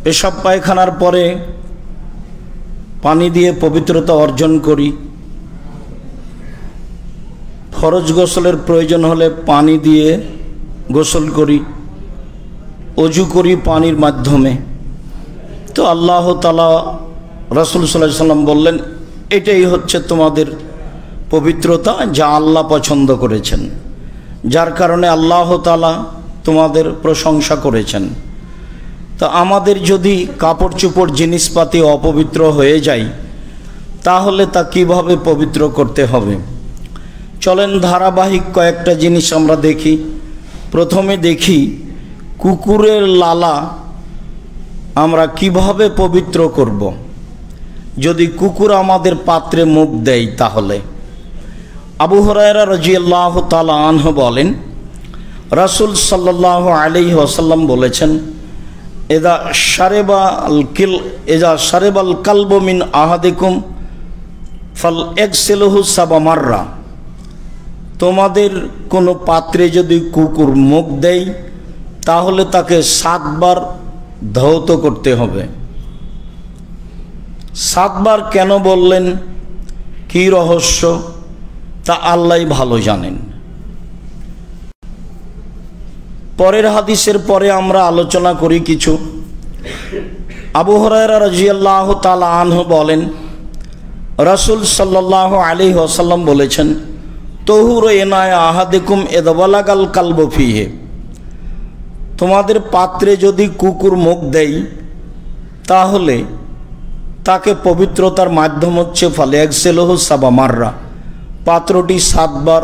পেশাব পায়খানার পরে পানি দিয়ে পবিত্রতা অর্জন করি, ফরজ গোসলের প্রয়োজন হলে পানি দিয়ে গোসল করি, অজু করি পানির মাধ্যমে। তো আল্লাহ তাআলা রাসূল সাল্লাল্লাহু আলাইহি সাল্লাম বললেন, এটাই হচ্ছে তোমাদের পবিত্রতা যা আল্লাহ পছন্দ করেছেন, যার কারণে আল্লাহ তাআলা তোমাদের প্রশংসা করেছেন। তো আমাদের যদি কাপড় চোপড় জিনিসপাতি অপবিত্র হয়ে যায় তাহলে তা কিভাবে পবিত্র করতে হবে? চলেন ধারাবাহিক কয়েকটা জিনিস আমরা দেখি। প্রথমে দেখি কুকুরের লালা আমরা কিভাবে পবিত্র করব। যদি কুকুর আমাদের পাত্রে মুখ দেয় তাহলে। আবু হুরায়রা রাদিয়াল্লাহু তাআলা আনহু বলেন, রাসূল সাল্লাল্লাহু আলাইহি ওয়াসাল্লাম বলেছেন, ইযা শারিবাল কালবু মিন আহাদিকুম ফালইগসিলহু সাবা মাররা। তোমাদের কোনো পাত্রে যদি কুকুর মুখ দেয় তাহলে তাকে 7 বার ধৌত করতে হবে। 7 বার কেন বললেন, কি রহস্য তা আল্লাহই ভালো জানেন। পরের হাদিসের পরে আমরা আলোচনা করি কিছু। আবু হুরায়রা রাদিয়াল্লাহু তাআলা আনহু বলেন, রাসূল সাল্লাল্লাহু আলাইহি ওয়াসাল্লাম বলেছেন, তহুরু ইনায়া আহাদিকুম ইযা ওয়ালাগাল কালবু ফিহি। তোমাদের পাত্রে যদি কুকুর মুখ দেয় তাহলে তাকে পবিত্রতার মাধ্যম হচ্ছে ফালইগসিলহু সাবা মাররা, পাত্রটি 7 বার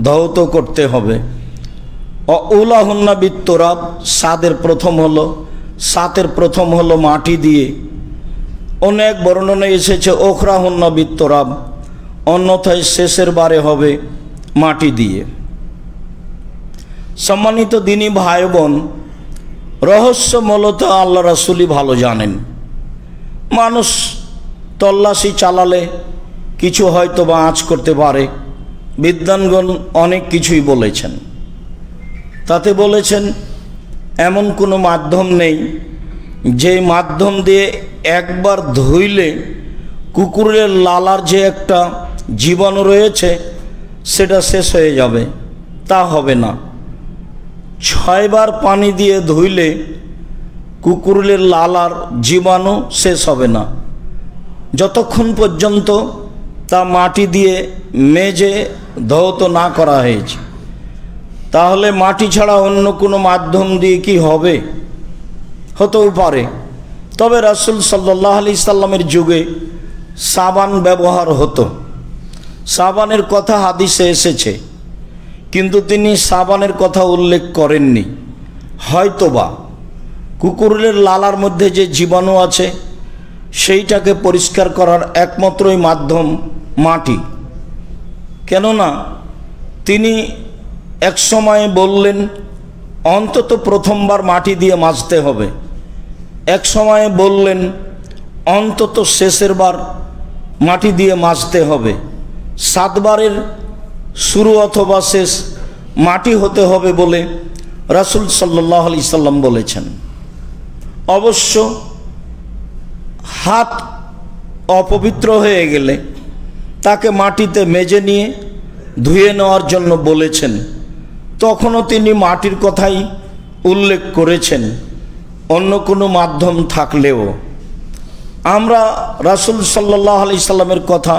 ধৌত করতে হবে। উলাহুন্না বিত্তুরাব, 7 প্রথম হলো মাটি দিয়ে। অনেক বর্ণনায় এসেছে ওখরাহুন্না বিত্তুরাব, অন্যথায় শেষের বারে হবে মাটি দিয়ে। সম্মানিত দিনী ভাই বোন, রহস্য মূলত আল্লাহ রাসূলই ভালো জানেন। মানুষ তল্লাশি চালালে কিছু হয়তো বা আঁচ করতে পারে। বিদ্বানগণ অনেক কিছুই বলেছেন, তাতে বলেছেন এমন কোনো মাধ্যম নেই যে মাধ্যম দিয়ে একবার ধুইলে কুকুরের লালার যে একটা জীবাণু রয়েছে সেটা শেষ হয়ে যাবে, তা হবে না। 6 বার পানি দিয়ে ধুইলে কুকুরের লালার জীবাণু শেষ হবে না, যতক্ষণ পর্যন্ত তা মাটি দিয়ে মেজে ধৌত না করা হয়েছে। তাহলে মাটি ছাড়া অন্য কোনো মাধ্যম দিয়ে কি হবে? হতেও পারে। তবে রাসূল সাল্লাল্লাহু আলাইহি সাল্লামের যুগে সাবান ব্যবহার হতো। সাবানের কথা হাদিসে এসেছে, কিন্তু তিনি সাবানের কথা উল্লেখ করেননি। হয়তোবা কুকুরের লালার মধ্যে যে জীবাণু আছে সেইটাকে পরিষ্কার করার একমাত্রই মাধ্যম মাটি। কেননা তিনি এক সময় বললেন অন্তত প্রথমবার মাটি দিয়ে মাজতে হবে, এক সময় বললেন অন্তত শেষের বার মাটি দিয়ে মাজতে হবে। 7 বারের শুরু অথবা শেষ মাটি হতে হবে বলে রাসূল সাল্লাল্লাহু আলাইহি সাল্লাম বলেছেন। অবশ্য হাত অপবিত্র হয়ে গেলে তাকে মাটিতে মেজে নিয়ে ধুয়ে নেওয়ার জন্য বলেছেন, তখনও তিনি মাটির কথাই উল্লেখ করেছেন অন্য কোনো মাধ্যম থাকলেও। আমরা রাসূল সাল্লাল্লাহু আলাইহি সাল্লামের কথা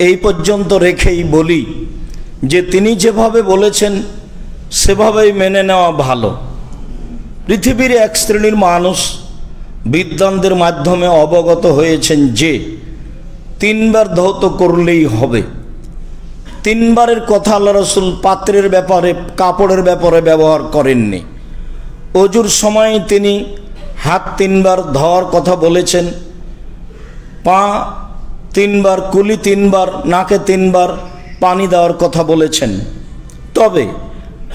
এই পর্যন্ত রেখেই বলি যে তিনি যেভাবে বলেছেন সেভাবেই মেনে নেওয়া ভালো। পৃথিবীর এক শ্রেণীর মানুষ বিদ্বানদের মাধ্যমে অবগত হয়েছেন যে 3 বার ধৌত করলেই হবে। 3 বারের কথা আল্লাহ রাসূল পাত্রের ব্যাপারে, কাপড়ের ব্যাপারে ব্যবহার করেননি। অজুর সময় তিনি হাত 3 বার ধোয়ার কথা বলেছেন, পা 3 বার, কুলি 3 বার, নাকে 3 বার পানি দেওয়ার কথা বলেছেন। তবে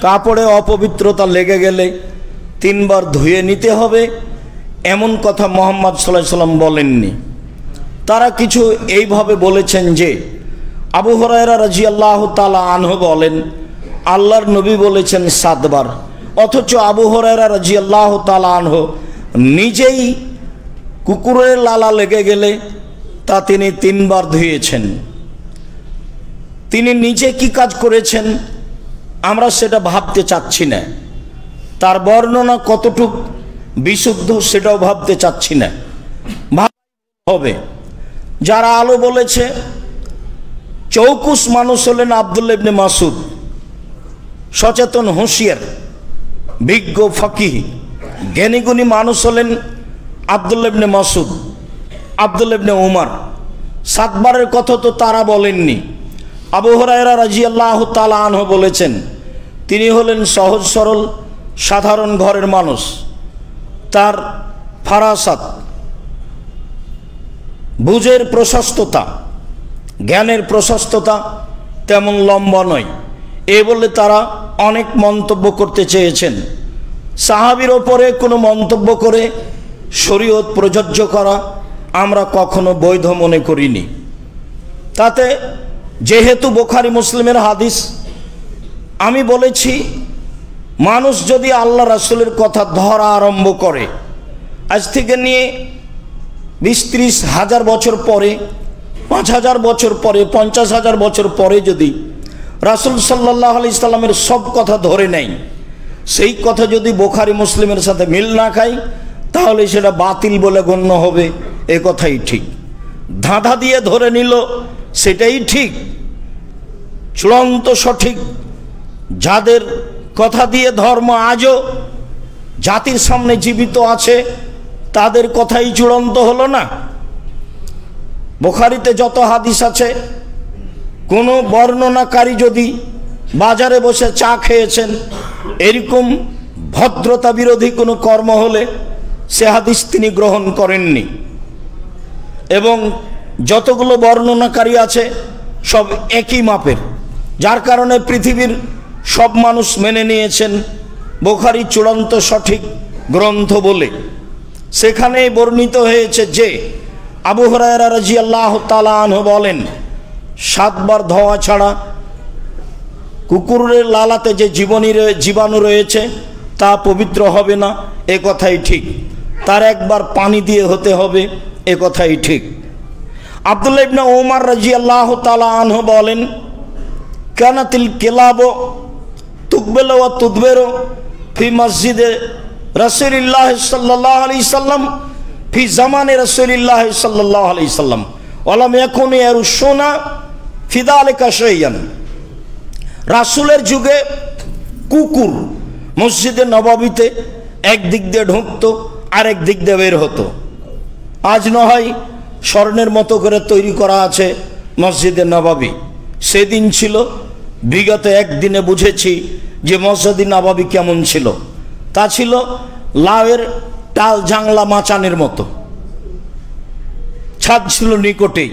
কাপড়ে অপবিত্রতা লেগে গেলে 3 বার ধুয়ে নিতে হবে এমন কথা মুহাম্মদ সাল্লাল্লাহু আলাইহি সাল্লাম বলেননি। তারা কিছু এইভাবে বলেছেন যে আবু হুরায়রা রাদিয়াল্লাহু তাআলা আনহু বলেন আল্লাহর নবী বলেছেন 7 বার, অথচ আবু হুরায়রা রাদিয়াল্লাহু তাআলা আনহু নিজেই কুকুরের লালা লেগে গেলে তা তিনি 3 বার ধুয়েছেন। তিনি নিজে কি কাজ করেছেন আমরা সেটা ভাবতে চাচ্ছি না, তার বর্ণনা কতটুক বিশুদ্ধ সেটাও ভাবতে চাচ্ছি না। হবে যারা আলো বলেছে, চৌকুস মানুষ হলেন আব্দুল্লাহ ইবনে মাসুদ, সচেতন হুঁশিয়ার বিজ্ঞ ফকিহ জ্ঞানীগুণী মানুষ হলেন আব্দুল্লাহ ইবনে মাসুদ, আব্দুল্লাহ ইবনে উমর। 7 বারের কথা তো তারা বলেননি। আবু হুরায়রা রাদিয়াল্লাহু তাআলা আনহু বলেছেন, তিনি হলেন সহজ সরল সাধারণ ঘরের মানুষ। তার ফারাসাত, বুঝের প্রশস্ততা, জ্ঞানের প্রশস্ততা তেমন লম্বা নয়। এ বলে তারা অনেক মন্তব্য করতে চেয়েছেন। সাহাবীর ওপরে কোনো মন্তব্য করে শরীয়ত প্রযোজ্য করা আমরা কখনো বৈধ মনে করিনি। তাতে যেহেতু বুখারী মুসলিমের হাদিস, আমি বলেছি মানুষ যদি আল্লাহ রাসূলের কথা ধরা আরম্ভ করে, আজ থেকে নিয়ে 20-30 হাজার বছর পরে, 5,000 বছর পরে, 50,000 বছর পরে যদি রাসূল সাল্লাল্লাহু আলাইহি সাল্লামের সব কথা ধরে নেয়, সেই কথা যদি বুখারী মুসলিমের সাথে মিল না খায়, তাহলে সেটা বাতিল বলে গণ্য হবে। এ কথাই ঠিক। ধাঁধা দিয়ে ধরে নিল সেটাই ঠিক, চূড়ান্ত সঠিক। যাদের কথা দিয়ে ধর্ম আজও জাতির সামনে জীবিত আছে, তাদের কথাই চূড়ান্ত হলো না। বুখারীতে যত হাদিস আছে, কোনো বর্ণনাকারী যদি বাজারে বসে চা খেয়েছেন, এরকম ভদ্রতা বিরোধী কোনো কর্ম হলে সে হাদিস তিনি গ্রহণ করেননি। এবং যতগুলো বর্ণনাকারী আছে সব একই মাপের, যার কারণে পৃথিবীর সব মানুষ মেনে নিয়েছেন বুখারী চূড়ান্ত সঠিক গ্রন্থ বলে। সেখানে বর্ণিত হয়েছে যে আবু হুরায়রা রাদিয়াল্লাহু তাআলা আনহু বলেন, 7 বার ধোয়া ছাড়া কুকুরের লালাতে যে জীবাণু রয়েছে তা পবিত্র হবে না, এ কথাই ঠিক। তার 1 বার পানি দিয়ে হতে হবে, এ কথাই ঠিক। আব্দুল্লাহ ইবনে উমর রাদিয়াল্লাহু তাআলা আনহু বলেন, কানাতিল কিলাবু তুকবেলু ওয়া তুদবেরু ফি মসজিদে রাসূলিল্লাহ সাল্লাল্লাহু আলাইহি সাল্লাম ফি জামানে রাসূলিল্লাহ সাল্লাল্লাহু আলাইহি সাল্লাম ওয়া লাম ইয়াকুনু ইয়ারুশুনা ফি যালিকা শাইআন। রাসূলের যুগে কুকুর মসজিদে নববীতে এক দিক দিয়ে ঢুকতো, আরেক দিক দিয়ে বের হতো। আজ না হয় স্বর্ণের মতো করে তৈরি করা আছে মসজিদে নববী, সেদিন ছিল। বিগত একদিনে বুঝেছি যে মসজিদে নববী কেমন ছিল। তা ছিল লাউয়ের টাল জাংলা মাচানের মতো, ছাদ ছিল নিকটেই,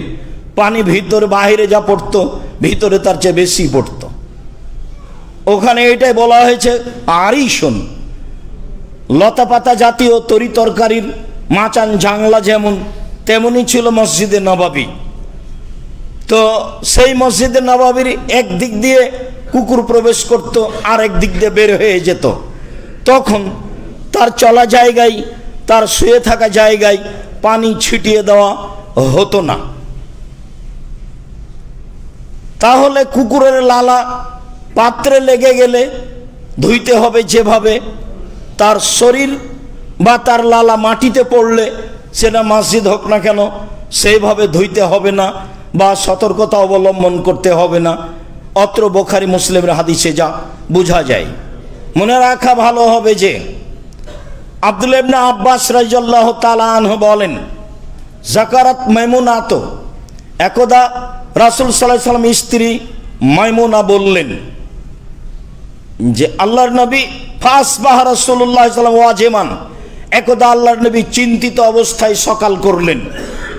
পানি ভিতরে বাহিরে যা পড়তো ভিতরে তার চেয়ে বেশি পড়তো। ওখানে এটাই বলা হয়েছে আরিশন, লতা পাতা জাতীয় তরি তরকারির মাচান জাংলা যেমন, তেমনই ছিল মসজিদে নববী। তো সেই মসজিদে নববীর এক দিক দিয়ে কুকুর প্রবেশ করত, আর এক দিক দিয়ে বের হয়ে যেত। তখন তার চলা জায়গায়, তার শুয়ে থাকা জায়গায় পানি ছিটিয়ে দেওয়া হতো না। তাহলে কুকুরের লালা পাত্রে লেগে গেলে ধুইতে হবে যেভাবে, তার শরীর বা তার লালা মাটিতে পড়লে সেটা মসজিদ হোক না কেন সেইভাবে ধুইতে হবে না বা সতর্কতা অবলম্বন করতে হবে না। অত্র বুখারী মুসলিমের হাদিসে যা বোঝা যায়। মনে রাখা ভালো হবে যে আব্দুল্লাহ ইবনে আব্বাস রাদিয়াল্লাহু তাআলা আনহু বলেন, যাকারাত মাইমুনাত, একদা রাসূল সাল্লাল্লাহু আলাইহি সাল্লাম স্ত্রী মাইমুনা বললেন যে আল্লাহর নবী ফাসবাহ রাসূলুল্লাহ সাল্লাল্লাহু আলাইহি ওয়াসাল্লাম ওয়াজিমান, একদা আল্লাহর নবী চিন্তিত অবস্থায় সকাল করলেন,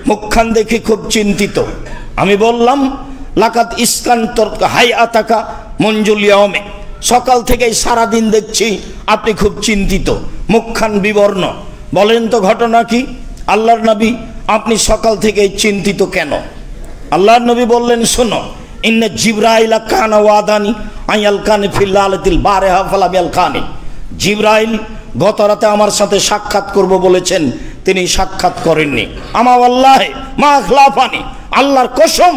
মুখখান দেখে খুব চিন্তিত। আমি বললাম, লাকাত ইসকান্তর হাইআতাকা মঞ্জুল ইয়াউমে, সকাল থেকেই সারা দিন দেখছি আপনি খুব চিন্তিত, মুখখান বিবর্ণ। বলেন তো ঘটনা কি? আল্লাহর নবী, আপনি সকাল থেকেই চিন্তিত কেন? আল্লাহর নবী বললেন, শোনো, ইন্না জিবরাইল কানা ওয়াদানি আয়াল কানে ফিল লালাতিল বারিহা ফালাম ইয়ালকানি। জিবরাইল গত রাতে আমার সাথে সাক্ষাৎ করব বলেছেন, তিনি সাক্ষাৎ করেননি। আমা আল্লাহে মা খলাফানি, আল্লাহর কসম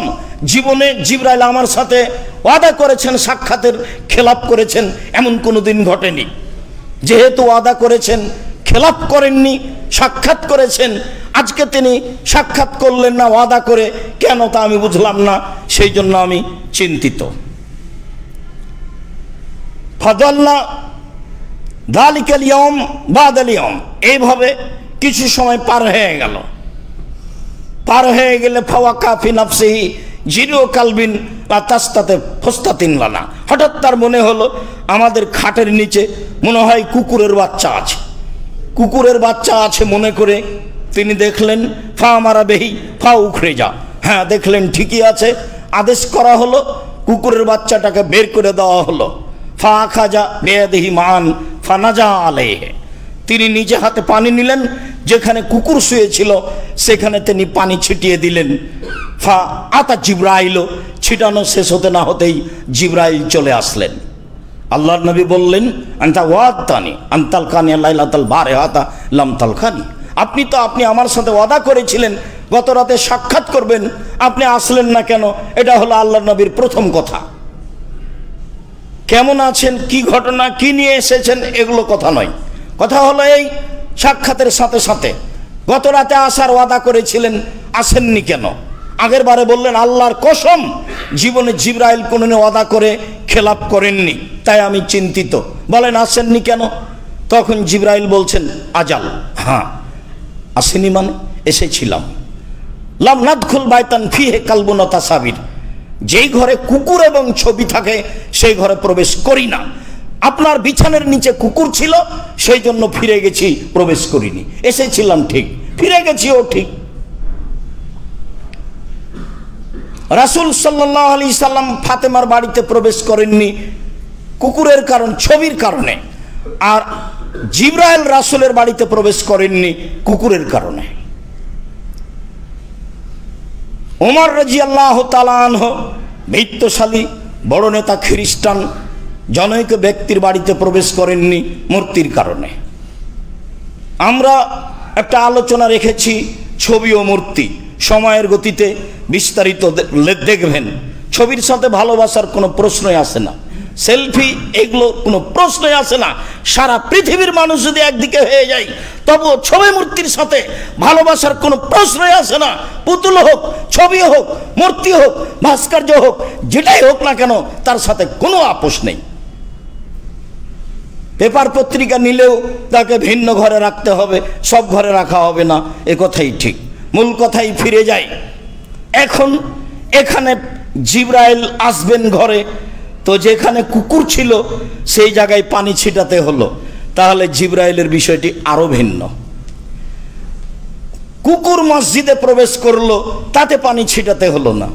জীবনে জিবরাইল আমার সাথে ওয়াদা করেছেন, সাক্ষাতের খেলাপ করেছেন এমন কোনো দিন ঘটেনি। যেহেতু ওয়াদা করেছেন, খেলাপ করেননি, সাক্ষাৎ করেছেন, আজকে তিনি সাক্ষাৎ করলেন না ওয়াদা করে, কেন তা আমি বুঝলাম না, সেই জন্য আমি চিন্তিত। ফাদাল্লা দালিকাল ইয়াউম বাদাল ইয়াউম, এইভাবে কিছু সময় পার হয়ে গেল। পার হয়ে গেলে ফাওয়াকা ফি নাফসিহি জিরো কালবিন লা তাস্তাতে ফস্তাতিন লানা, হঠাৎ তার মনে হলো আমাদের খাটের নিচে মনে হয় কুকুরের বাচ্চা আছে। কুকুরের বাচ্চা আছে মনে করে তিনি দেখলেন, ফা মারা বেহি ফা উখড়ে যা, হ্যাঁ দেখলেন ঠিকই আছে। আদেশ করা হলো, কুকুরের বাচ্চাটাকে বের করে দেওয়া হলো। ফা খাজা বেয়াদিহি মান ফানাজা আলাইহি, তিনি নিজে হাতে পানি নিলেন, যেখানে কুকুর শুয়েছিল সেখানে তিনি পানি ছিটিয়ে দিলেন। ফা আতা জিবরাইল, ছিটানো শেষ হতে না হতেই জিবরাইল চলে আসলেন। আল্লাহর নবী বললেন, আনতা ওয়াদানি আনতাল কানি লাইলাতাল বারিহাতা লাম তালকানি, আপনি আমার সাথে ওয়াদা করেছিলেন গত রাতে সাক্ষাৎ করবেন, আপনি আসলেন না কেন? এটা হলো আল্লাহর নবীর প্রথম কথা। কেমন আছেন, কি ঘটনা, কি নিয়ে এসেছেন, এগুলো কথা নয়। কথা হলো এই সাক্ষাতের সাথে সাথে গত রাতে আসার ওয়াদা করেছিলেন, আসেননি কেন? আগের বারে বললেন আল্লাহর কসম জীবনে জিবরাইল কোনোদিন ওয়াদা করে খেলাপ করেননি, তাই আমি চিন্তিত। বলেন আসেননি কেন? তখন জিবরাইল বলছেন আজাল, হ্যাঁ আসেনি মানে এসেছিলাম। লাম নাদখুল বাইতান ফিহে কালবুন তাসাবির, যেই ঘরে কুকুর এবং ছবি থাকে সেই ঘরে প্রবেশ করি না। আপনার বিছানার নিচে কুকুর ছিল, সেই জন্য ফিরে গেছি, প্রবেশ করিনি। এসেছিলাম ঠিক, ফিরে গেছিও ঠিক। রাসূল সাল্লাল্লাহু আলাইহি সাল্লাম ফাতেমার বাড়িতে প্রবেশ করেননি কুকুরের কারণ, ছবির কারণে, আর জিবরাইল রাসূলের বাড়িতে প্রবেশ করেননি কুকুরের কারণে। ওমর রাদিয়াল্লাহু তাআলা আনহু বৈত্যশালী বড় নেতা খ্রিস্টান জনৈক ব্যক্তির বাড়িতে প্রবেশ করেননি মূর্তির কারণে। আমরা একটা আলোচনা রেখেছি ছবি ও মূর্তি, সময়ের গতিতে বিস্তারিত দেখবেন। ছবির সাথে ভালোবাসার কোনো প্রশ্নই আসে না, সেলফি এগুলো কোনো প্রশ্নই আসে না। সারা পৃথিবীর মানুষ যদি একদিকে হয়ে যায়, তবুও ছবি মূর্তির সাথে ভালোবাসার কোনো প্রশ্নই আসে না। পুতুল হোক, ছবি হোক, মূর্তি হোক, ভাস্কর্য হোক, যেটাই হোক না কেন, তার সাথে কোনো আপোষ নেই। পেপার পত্রিকা নিলেও তাকে ভিন্ন ঘরে রাখতে হবে, সব ঘরে রাখা হবে না, এ কথাই ঠিক। মূল কথাই ফিরে যায়। এখন এখানে জিবরাইল আসবেন ঘরে, তো যেখানে কুকুর ছিল সেই জায়গায় পানি ছিটাতে হলো, তাহলে জিবরাইলের বিষয়টি আরো ভিন্ন। কুকুর মসজিদে প্রবেশ করলো, তাতে পানি ছিটাতে হলো না।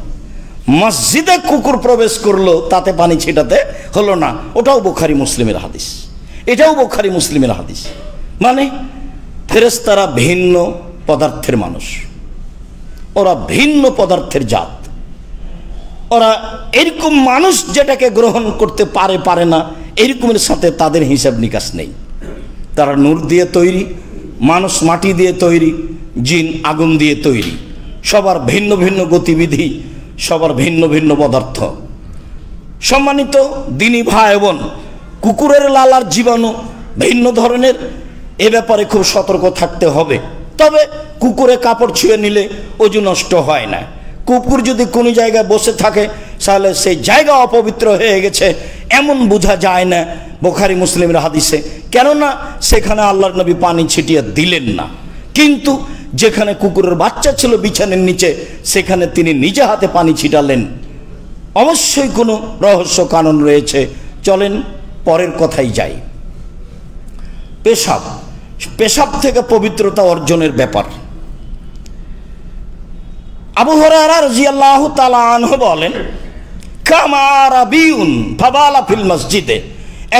মসজিদে কুকুর প্রবেশ করলো, তাতে পানি ছিটাতে হলো না। ওটাও বুখারী মুসলিমের হাদিস, এটাও বুখারী মুসলিমের হাদিস। মানে ফেরেশতারা ভিন্ন পদার্থের মানুষ, ওরা ভিন্ন পদার্থের জাত। ওরা এরকম মানুষ যেটাকে গ্রহণ করতে পারে পারে না, এরকমের সাথে তাদের হিসাব নিকাশ নেই। তারা নূর দিয়ে তৈরি, মানুষ মাটি দিয়ে তৈরি, জিন আগুন দিয়ে তৈরি। সবার ভিন্ন ভিন্ন গতিবিধি, সবার ভিন্ন ভিন্ন পদার্থ। সম্মানিত দিনী ভাই বোন, কুকুরের লালার জীবাণু ভিন্ন ধরনের, এ ব্যাপারে খুব সতর্ক থাকতে হবে। তবে কুকুরে কাপড় ছুঁয়ে নিলে অজু নষ্ট হয় না। কুকুর যদি কোনো জায়গায় বসে থাকে, তাহলে সেই জায়গা অপবিত্র হয়ে গেছে এমন বোঝা যায় না বুখারী মুসলিমের হাদিসে, কেননা সেখানে আল্লাহর নবী পানি ছিটিয়ে দিলেন না। কিন্তু যেখানে কুকুরের বাচ্চা ছিল বিছানার নিচে, সেখানে তিনি নিজে হাতে পানি ছিটালেন। অবশ্যই কোনো রহস্য কারণ রয়েছে। চলেন পরের কথাই যাই। পেশাব, পেশাব থেকে পবিত্রতা অর্জনের ব্যাপার। আবু হুরায়রা রাদিয়াল্লাহু তাআলা আনহু বলেন, কামা রাবিউন ফাবালা ফিল মসজিদে,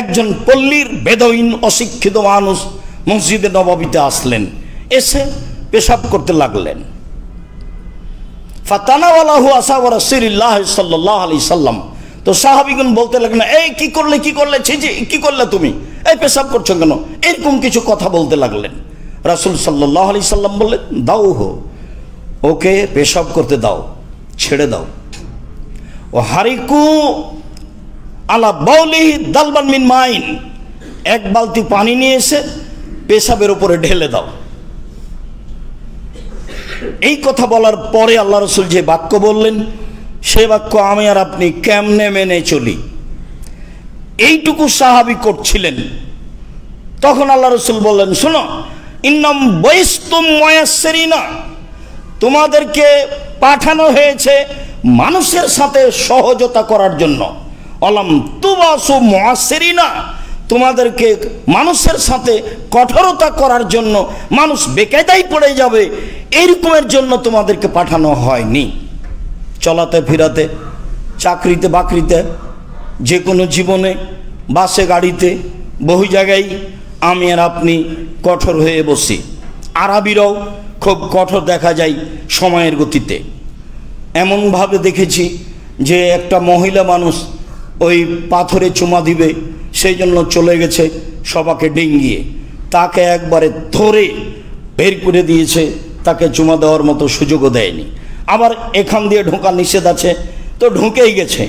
একজন পল্লীর বেদউইন অশিক্ষিত মানুষ মসজিদে নববীতে আসলেন, এসে পেশাব করতে লাগলেন। ফাতানাওয়ালাহু আসহাবু রাসূলিল্লাহ সাল্লাল্লাহু আলাইহি সাল্লাম, তো সাহাবীগণ বলতে লাগলেন, এই কি করলে, কি করলে, ছি ছি, কি করলে তুমি, এই পেশাব করছো কেন, এরকম কিছু কথা বলতে লাগলেন। রাসূল সাল্লাল্লাহু আলাইহি সাল্লাম বললেন, দাও হো, ওকে পেশাব করতে দাও, ছেড়ে দাও। ও হারিকু আলা বাউলিহি দালবান মিন মাইন, এক বালতি পানি নিয়ে এসে পেশাবের উপরে ঢেলে দাও। এই কথা বলার পরে আল্লাহ রসুল যে বাক্য বললেন, সে বাক্য আমি আর আপনি কেমনে মেনে চলি? এইটুকু সাহাবী করছিলেন। তখন আল্লাহ রসুল বললেন, শোনো, ইন্নাম বয়স্তুম মুয়াসসিরিনা, তোমাদেরকে পাঠানো হয়েছে মানুষের সাথে সহজতা করার জন্য। অলাম তুবাসু মুয়াসসিরিনা, তোমাদেরকে মানুষের সাথে কঠোরতা করার জন্য, মানুষ বেকায়দায় পড়ে যাবে এইরকমের জন্য তোমাদেরকে পাঠানো হয়নি। চলাতে ফিরাতে, চাকরিতে বাকরিতে, যে কোনো জীবনে, বাসে গাড়িতে, বহু জায়গায় আমি আর আপনি কঠোর হয়ে বসি। আরবিরাও খুব কঠোর দেখা যায় সময়ের গতিতে। এমনভাবে দেখেছি যে একটা মহিলা মানুষ ওই পাথরে চুমা দিবে, সেই জন্য চলে গেছে সবাকে ডিঙ্গিয়ে, তাকে একবারে ধরে বের করে দিয়েছে, তাকে চুমা দেওয়ার মতো সুযোগও দেয়নি। আবার এখান দিয়ে ঢোকা নিষেধ আছে, তো ঢুকেই গেছে,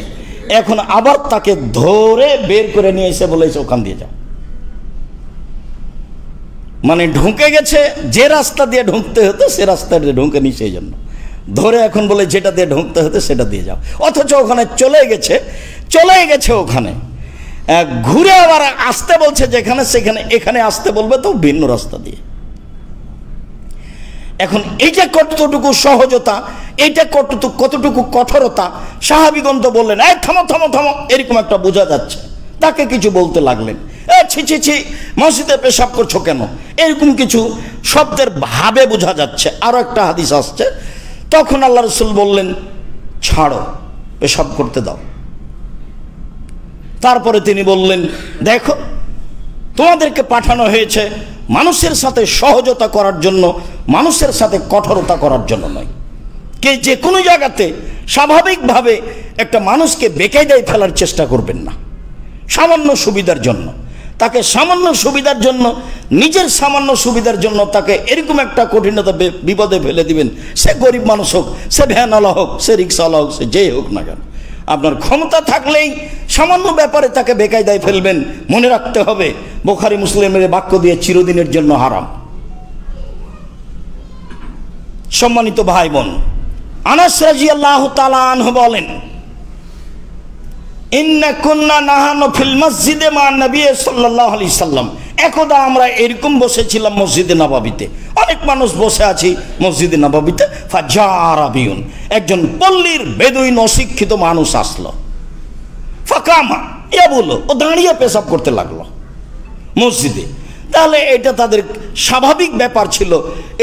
এখন আবার তাকে ধরে বের করে নিয়ে এসে বলেছে ওখান দিয়ে যাও। মানে ঢুকে গেছে, যে রাস্তা দিয়ে ঢুকতে হতো সে রাস্তা দিয়ে ঢুকেনি, সেই জন্য ধরে এখন বলে যেটা দিয়ে ঢুকতে হতো সেটা দিয়ে যাও। অথচ ওখানে চলে গেছে ওখানে ঘুরে আবার আসতে বলছে, যেখানে সেখানে এখানে আসতে বলবে তো ভিন্ন রাস্তা দিয়ে। এখন এইটা কতটুকু সহজতা, এইটা কতটুকু কঠোরতা, সাহাবীগণ তো বললেন, এই থামো থামো থামো, এরকম একটা বোঝা যাচ্ছে। তাকে কিছু বলতে লাগলেন, ছি ছি ছি, মসজিদে পেশাব করছো কেন, এরকম কিছু শব্দের ভাবে বোঝা যাচ্ছে। আরো একটা হাদিস আসছে, তখন আল্লাহ রাসূল বললেন, ছাড়ো, পেশাব করতে দাও। তারপরে তিনি বললেন, দেখো, তোমাদেরকে পাঠানো হয়েছে মানুষের সাথে সহজতা করার জন্য, মানুষের সাথে কঠোরতা করার জন্য নয়। কে যে কোনো জায়গাতে স্বাভাবিকভাবে একটা মানুষকে বেকায়দায় ফেলার চেষ্টা করবেন না। সামান্য সুবিধার জন্য তাকে, সামান্য সুবিধার জন্য, নিজের সামান্য সুবিধার জন্য তাকে এরকম একটা কঠিনতা বিপদে ফেলে দিবেন। সে গরিব মানুষ হোক, সে ভ্যানওয়ালা হোক, সে রিক্সাওয়ালা হোক, সে যেই হোক না কেন, আপনার ক্ষমতা থাকলেই সামান্য ব্যাপারে তাকে বেকায়দায় ফেলবেন। মনে রাখতে হবে, বুখারী মুসলিমের বাক্য দিয়ে চিরদিনের জন্য হারাম। সম্মানিত ভাই বোন, আনাস রাদিয়াল্লাহু তাআলা আনহু বলেন, ইন্না কুন্না নাহানু ফিল মসজিদে মা নবী সাল্লাল্লাহু আলাইহি সাল্লাম, একদা আমরা এরকম বসেছিলাম মসজিদে নববীতে, অনেক মানুষ বসে আছি মসজিদে নববীতে। ফাজা আরাবিয়ুন, একজন পল্লীর বেদুইন অশিক্ষিত মানুষ আসলো। ফাকামা, ইয়া বললো, ও দাঁড়িয়ে পেশাব করতে লাগলো মসজিদে। তাহলে এটা তাদের স্বাভাবিক ব্যাপার ছিল,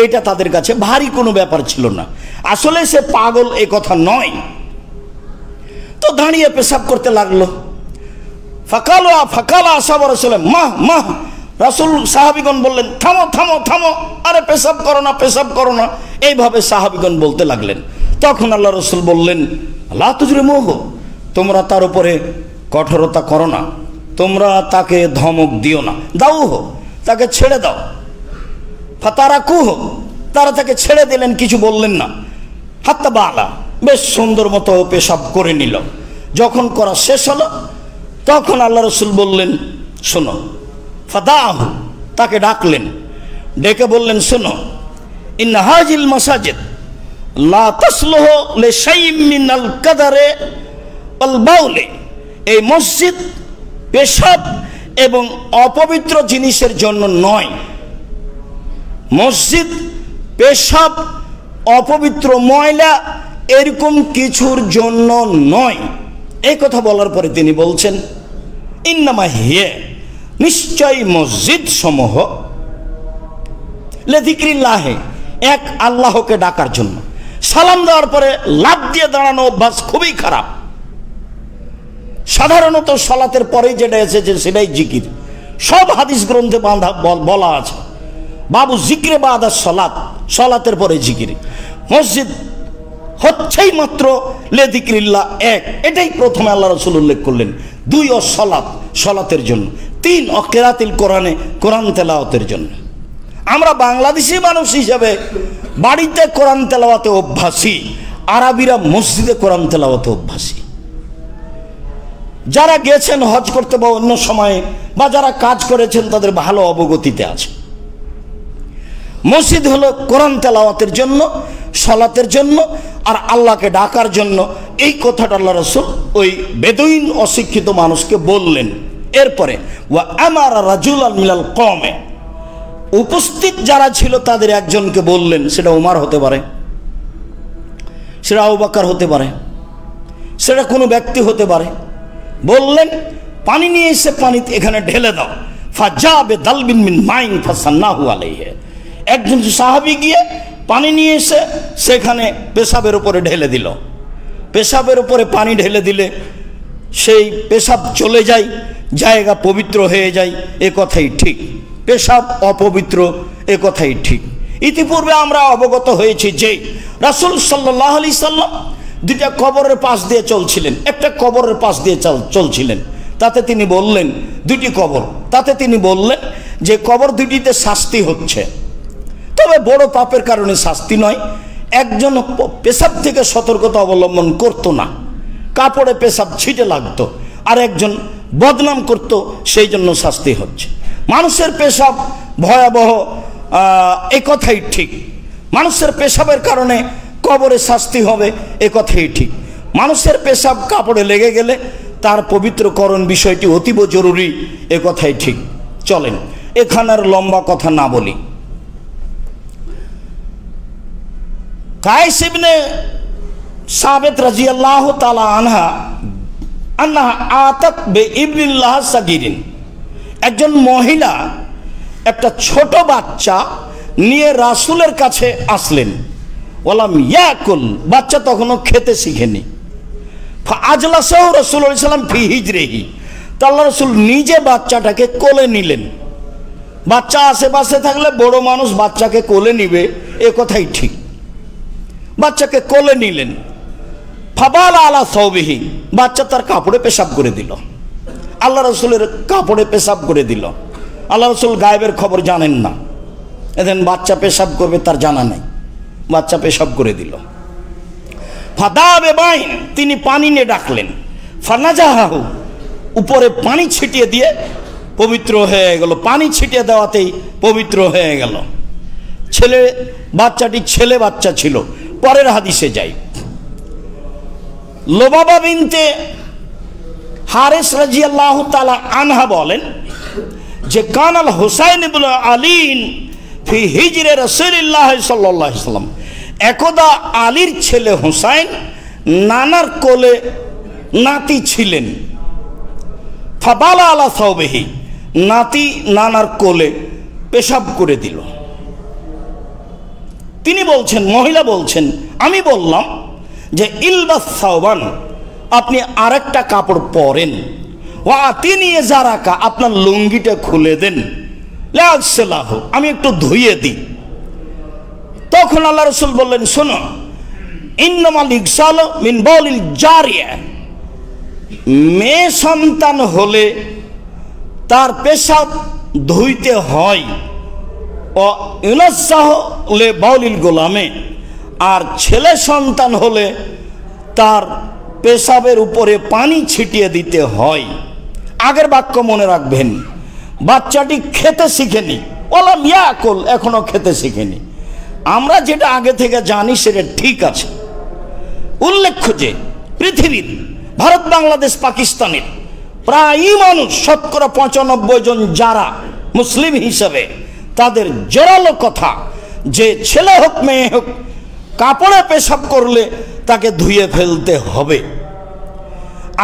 এটা তাদের কাছে ভারী কোনো ব্যাপার ছিল না। আসলে সে পাগল এ কথা নয়, তো দাঁড়িয়ে পেশাব করতে লাগলো। ফাকালা আসহাবু রাসূল, মা রাসূল, সাহাবীগণ বললেন, থামো থামো থামো, আরে পেশাব করো না, পেশাব করো না, এইভাবে সাহাবীগণ বলতে লাগলেন। তখন আল্লাহ রাসূল বললেন, লা তুজরিমুহু, তোমরা তার উপরে কঠোরতা করো না, তোমরা তাকে ধমক দিও না, দাউহু, তাকে ছেড়ে দাও। ফাতারাকুহু, তারা তাকে ছেড়ে দিলেন, কিছু বললেন না। হাত্তা বালা, বেশ সুন্দর মতো পেশাব করে নিল। যখন করা শেষ হলো, তখন আল্লাহ রাসূল বললেন, শোনো, ফাদাহু, তাকে ডাকলেন, ডেকে বললেন, শোনো, ইন্না হাজিল মাসাজিদ লা তাসলুহু লিশাইইন মিনাল কাদারে ওয়াল বাউলি, এই মসজিদ পেশাব এবং অপবিত্র জিনিসের জন্য নয়। মসজিদ পেশাব, অপবিত্র, ময়লা এরকম কিছুর জন্য নয়। এই কথা বলার পরে তিনি বলছেন, ইন্নামা হিয়া, নিশ্চয় মসজিদ সমূহ, লিযিকরিল্লাহ, এক আল্লাহকে ডাকার জন্য। সালাম দেওয়ার পরে লাফ দিয়ে দাঁড়ানো অভ্যাস খুবই খারাপ। সাধারণত সালাতের পরেই যেটা এসেছে সেটাই জিকির, সব হাদিস গ্রন্থে বলা আছে, বাবু জিক্রে বাদা সালাত, সালাতের পরে জিকির। মসজিদ হচ্ছেই মাত্র লিযিকরিল্লাহ, এক, এটাই প্রথমে আল্লাহ রাসূল উল্লেখ করলেন। 2 সলাত, সলাতের জন্য। 3 কিরাতিল কোরআনে, কোরআন তেলাওয়াতের জন্য। আমরা বাংলাদেশি মানুষ হিসাবে বাড়িতে কোরআন তেলাওয়াতে অভ্যাসী, আরবিরা মসজিদে কোরআন তেলাওয়াতে অভ্যাসী। যারা গেছেন হজ করতে বা অন্য সময়ে, বা যারা কাজ করেছেন, তাদের ভালো অবগতিতে আছে। মসজিদ হলো কোরআন তেলাওয়াতের জন্য, সলাতের জন্য, আর আল্লাহকে ডাকার জন্য। এই কথাটা আল্লাহ রাসূল ওই বেদুইন অশিক্ষিত মানুষকে বললেন। এরপরে ওয়া আমারা রাজুলান মিনাল কওমে, উপস্থিত যারা ছিল তাদের একজনকে বললেন, সেটা উমর হতে পারে, সেটা আবু বকর হতে পারে, সেটা কোনো ব্যক্তি হতে পারে। বললেন পানি নিয়ে এসে পানিতে এখানে ঢেলে দাও। ফাজাবে দালবিন মিন মাইন ফাসান্নাহু আলাইহি, একজন সাহাবী গিয়ে পানি নিয়ে এসে সেখানে পেশাবের উপরে ঢেলে দিল। পেশাবের উপরে পানি ঢেলে দিলে সেই পেশাব চলে যায়, জায়গা পবিত্র হয়ে যায়, এ কথাই ঠিক। পেশাব অপবিত্র, এ কথাই ঠিক। ইতিপূর্বে আমরা অবগত হয়েছি যে রাসূল সাল্লাল্লাহু আলাইহি সাল্লাম 2টা কবরের পাশ দিয়ে চলছিলেন, একটা কবরের পাশ দিয়ে চলছিলেন। তাতে তিনি বললেন, 2টি কবর, তাতে তিনি বললেন যে কবর 2টিতে শাস্তি হচ্ছে, তবে বড় পাপের কারণে শাস্তি নয়। একজন পেশাব থেকে সতর্কতা অবলম্বন করতো না, কাপড়ে পেশাব ছিটে লাগতো, আর একজন বদনাম করত, সেই জন্য শাস্তি হচ্ছে। মানুষের পেশাব ভয়াবহ, এ কথাই ঠিক। মানুষের পেশাবের কারণে কবরে শাস্তি হবে, এ কথাই ঠিক। মানুষের পেশাব কাপড়ে লেগে গেলে তার পবিত্রকরণ বিষয়টি অতীব জরুরি, এ কথাই ঠিক। চলেন এখানের লম্বা কথা না বলি। কায়েস ইবনে সাবিত রাদিয়াল্লাহু তাআলা আনহা আতাত বিইবনিল্লাহ সাগীরিন, একজন মহিলা একটা ছোট বাচ্চা নিয়ে রাসূলের কাছে আসলেন। ওয়ালাম ইয়াকুল, বাচ্চা তখনও খেতে শিখেনি। ফাআজলাসাহু রাসূলুল্লাহ সাল্লাল্লাহু আলাইহি ওয়াসাল্লাম ফি হিজরিহি, তো আল্লাহ রাসূল নিজে বাচ্চাটাকে কোলে নিলেন। বাচ্চা আশেপাশে থাকলে বড় মানুষ বাচ্চাকে কোলে নিবে, এ কথাই ঠিক। বাচ্চাকে কোলে নিলেন। ফাবালা আলা সাওবিহি, বাচ্চা তার কাপড়ে পেশাব করে দিল। আল্লাহ রাসূলের কাপড়ে পেশাব করে দিল। আল্লাহ রাসূল গায়েবের খবর জানেন না, এদিন বাচ্চা পেশাব করবে তার জানা নেই, বাচ্চা পেশাব করে দিল। ফাদাবে বাইন, তিনি পানি নিয়ে ডাকলেন। ফানাজাহু, উপরে পানি ছিটিয়ে দিয়ে পবিত্র হয়ে গেল। পানি ছিটিয়ে দেওয়াতেই পবিত্র হয়ে গেল। বাচ্চাটি ছেলে বাচ্চা ছিল। পরের হাদিসে যাই। লোবাবা বিনতে হারিস রাদিয়াল্লাহু তাআলা আনহা বলেন যে কানাল হুসাইন ইবনে আলীন ফি হিজরে রাসূলুল্লাহ সাল্লাল্লাহু আলাইহি ওয়াসাল্লাম, একদা আলীর ছেলে হুসাইন নানার কোলে নাতি ছিলেন। ফাবালা আলা সাওবিহি, নাতি নানার কোলে পেশাব করে দিল। তিনি বলছেন, মহিলা বলছেন, আমি বললাম যে ইলবাস সাওবান, আপনি আরেকটা কাপড় পরেন। ওয়া আতিনি জারাকা, আপনার লুঙ্গিটা খুলে দেন। লাগসিলাহু, আমি একটু ধুইয়ে দিই। তখন আল্লাহ রাসূল বললেন, শোনো, ইন্নামাল ইগসালু মিন বাউলিল জারিয়া, মেয়ে সন্তান হলে তার পেশাব ধুইতে হয়। ও ইউনাসাহু লে বাউলিল গোলামে, আর ছেলে সন্তান হলে তার পেশাবের উপরে পানি ছিটিয়ে দিতে হয়। আগের বাক্য মনে রাখবেন। বাচ্চাটি খেতে শিখেনি, ওলাম ইয়াকুল, এখনো খেতে শিখেনি। আমরা যেটা আগে থেকে জানি সেটা ঠিক আছে। উল্লেখ্য যে পৃথিবীর ভারত, বাংলাদেশ, পাকিস্তানের প্রায়ই মানুষ, শতকরা 95 জন যারা মুসলিম হিসাবে, তাদের জোরালো কথা যে ছেলে হোক মেয়ে হোক, কাপড়ে পেশাব করলে তাকে ধুয়ে ফেলতে হবে।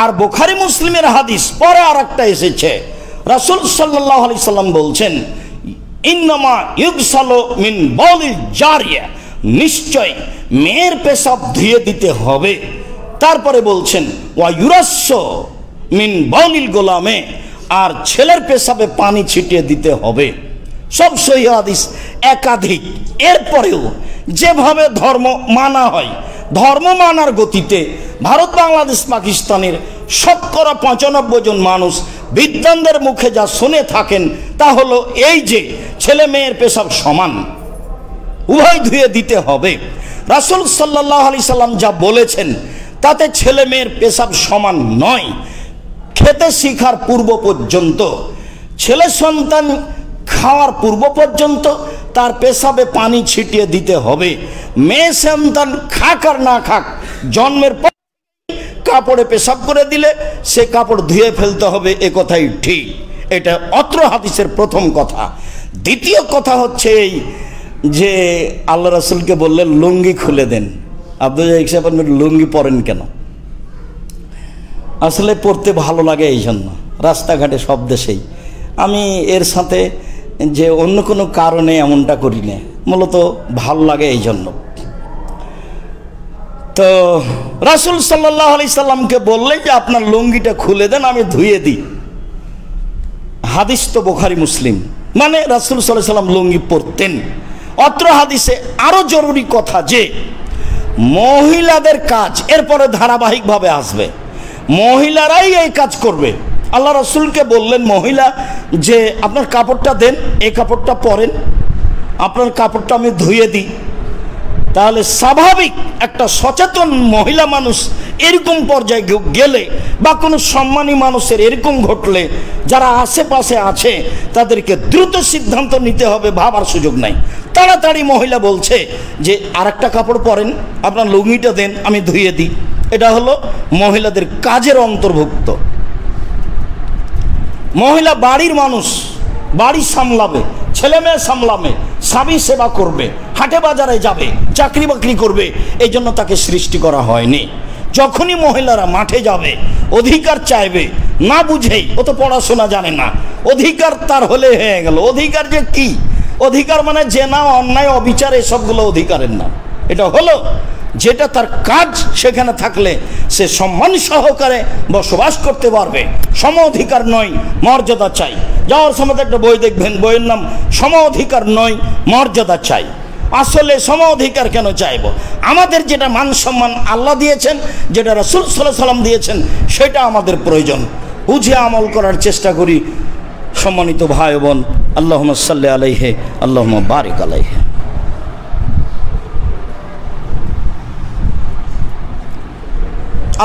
আর বুখারী মুসলিমের হাদিস পরে আর একটা এসেছে, রাসূল সাল্লাল্লাহু আলাইহি সাল্লাম বলছেন, ইন্নামা ইউগসালু মিন বাউলিল জারিয়া, নিশ্চয় মেয়ের পেশাব ধুয়ে দিতে হবে। তারপরে বলছেন ওয়া ইউরাসসু মিন বাউলিল গোলামে, আর ছেলের পেশাবে পানি ছিটিয়ে দিতে হবে। সব সহিহ হাদিস, একাধিক। এরপরেও যেভাবে ধর্ম মানা হয়, ধর্ম মানার গতিতে ভারত, বাংলাদেশ, পাকিস্তানের শতকরা 95 জন মানুষ বিদ্বানদের মুখে যা শুনে থাকেন তা হলো এই যে ছেলে মেয়ের পেশাব সমান, উভয় ধুয়ে দিতে হবে। রাসূল সাল্লাল্লাহু আলাইহি সাল্লাম যা বলেছেন তাতে ছেলে মেয়ের পেশাব সমান নয়। খেতে শিখার পূর্ব পর্যন্ত, ছেলে সন্তান খাওয়ার পূর্ব পর্যন্ত তার পেশাবে পানি ছিটিয়ে দিতে হবে। মেয়ে সন্তান খাক আর না খাক, জন্মের পর কাপড়ে পেশাব করে দিলে সে কাপড় ধুয়ে ফেলতে হবে, এ কথাই ঠিক। এটা অত্র হাদিসের প্রথম কথা। দ্বিতীয় কথা হচ্ছে এই যে আল্লাহ রাসূলকে বললেন লুঙ্গি খুলে দেন। আব্দুল রাজ্জাক সাহেব, আপনি লুঙ্গি পরেন কেন? আসলে পরতে ভালো লাগে এই জন্য, রাস্তাঘাটে সব দেশেই। আমি এর সাথে যে অন্য কোনো কারণে এমনটা করি না, মূলত ভালো লাগে এই জন্য। তো রাসূল সাল্লাল্লাহু আলাইহি সাল্লামকে বললেন যে আপনার লুঙ্গিটা খুলে দেন, আমি ধুয়ে দিই। হাদিস তো বুখারী মুসলিম, মানে রাসূল সাল্লাল্লাহু আলাইহি সাল্লাম লুঙ্গি পরতেন। অত্র হাদিসে আরো জরুরি কথা যে মহিলাদের কাজ এরপরে ধারাবাহিকভাবে আসবে, মহিলারাই এই কাজ করবে। আল্লাহ রাসূলকে বললেন মহিলা যে আপনার কাপড়টা দেন, এই কাপড়টা পরেন, আপনার কাপড়টা আমি ধুয়ে দিই। তাহলে স্বাভাবিক একটা সচেতন মহিলা মানুষ এরকম পর্যায়ে গেলে বা কোনো সম্মানী মানুষের এরকম ঘটলে যারা আশেপাশে আছে তাদেরকে দ্রুত সিদ্ধান্ত নিতে হবে, ভাবার সুযোগ নাই। তাড়াতাড়ি মহিলা বলছে যে আরেকটা কাপড় পরেন, আপনার লুঙ্গিটা দেন, আমি ধুয়ে দিই। এটা হলো মহিলাদের কাজের অন্তর্ভুক্ত। মহিলা বাড়ির মানুষ, বাড়ি সামলাবে, ছেলে মেয়ে সামলাবে, স্বামী সেবা করবে, হাটে বাজারে যাবে, চাকরি বাকরি করবে, এই জন্য তাকে সৃষ্টি করা হয়নি। যখনই মহিলারা মাঠে যাবে, অধিকার চাইবে, না বুঝেই, ও তো পড়াশোনা জানে না, অধিকার তার হলে হয়ে গেল। অধিকার যে কি? অধিকার মানে যে না অন্যায় অবিচার এসবগুলো অধিকারের না। এটা হলো যেটা তার কাজ, সেখানে থাকলে সে সম্মান সহকারে বসবাস করতে পারবে। সম অধিকার নয়, মর্যাদা চাই। যাওয়ার সময় একটা বই দেখবেন, বইয়ের নাম সম অধিকার নয়, মর্যাদা চাই। আসলে সম অধিকার কেন চাইব? আমাদের যেটা মান সম্মান আল্লাহ দিয়েছেন, যেটা রাসূল সাল্লাল্লাহু আলাইহি সাল্লাম দিয়েছেন, সেটা আমাদের প্রয়োজন। বুঝে আমল করার চেষ্টা করি। সম্মানিত ভাই বোন, আল্লাহুম্মা সাল্লি আলাইহি, আল্লাহুম্মা বারিক আলাইহি।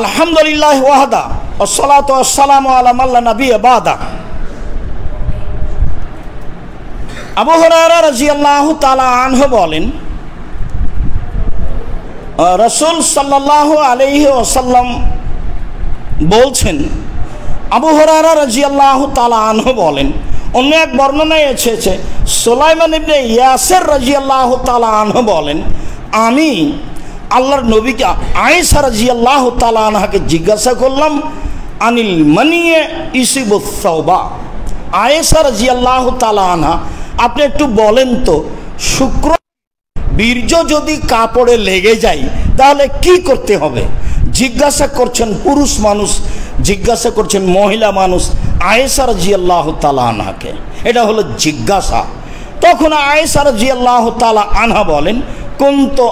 আলহামদুলিল্লাহ ওয়াহদা, ওয়াসসালাতু ওয়াসসালামু আলা মান লা নাবিয়্যা বাদা। আবু হুরায়রা রাদিয়াল্লাহু তাআলা আনহু বলেন, রাসূল সাল্লাল্লাহু আলাইহি ওয়াসাল্লাম বলছেন, আবু হুরায়রা রাদিয়াল্লাহু তাআলা আনহু বলেন, অন্য এক বর্ণনায় এসেছে সুলাইমান ইবনে ইয়াসির রাদিয়াল্লাহু তাআলা আনহু বলেন, আমি আল্লাহর নবীকে আয়েশা রাদিয়াল্লাহু তাআলা আনহাকে জিজ্ঞাসা করলাম, আনিল মানিয়ে ইসিবুস সাওবা। আয়েশা রাদিয়াল্লাহু তাআলা আনহা, আপনি একটু বলেন তো, শুক্র বীর্য যদি কাপড়ে লেগে যায় তাহলে কি করতে হবে? জিজ্ঞাসা করছেন পুরুষ মানুষ, জিজ্ঞাসা করছেন মহিলা মানুষ আয়েশা রাদিয়াল্লাহু তাআলা আনহাকে। এটা হলো জিজ্ঞাসা। তখন আয়েশা রাদিয়াল্লাহু তাআলা আনহা বলেন, কুনতু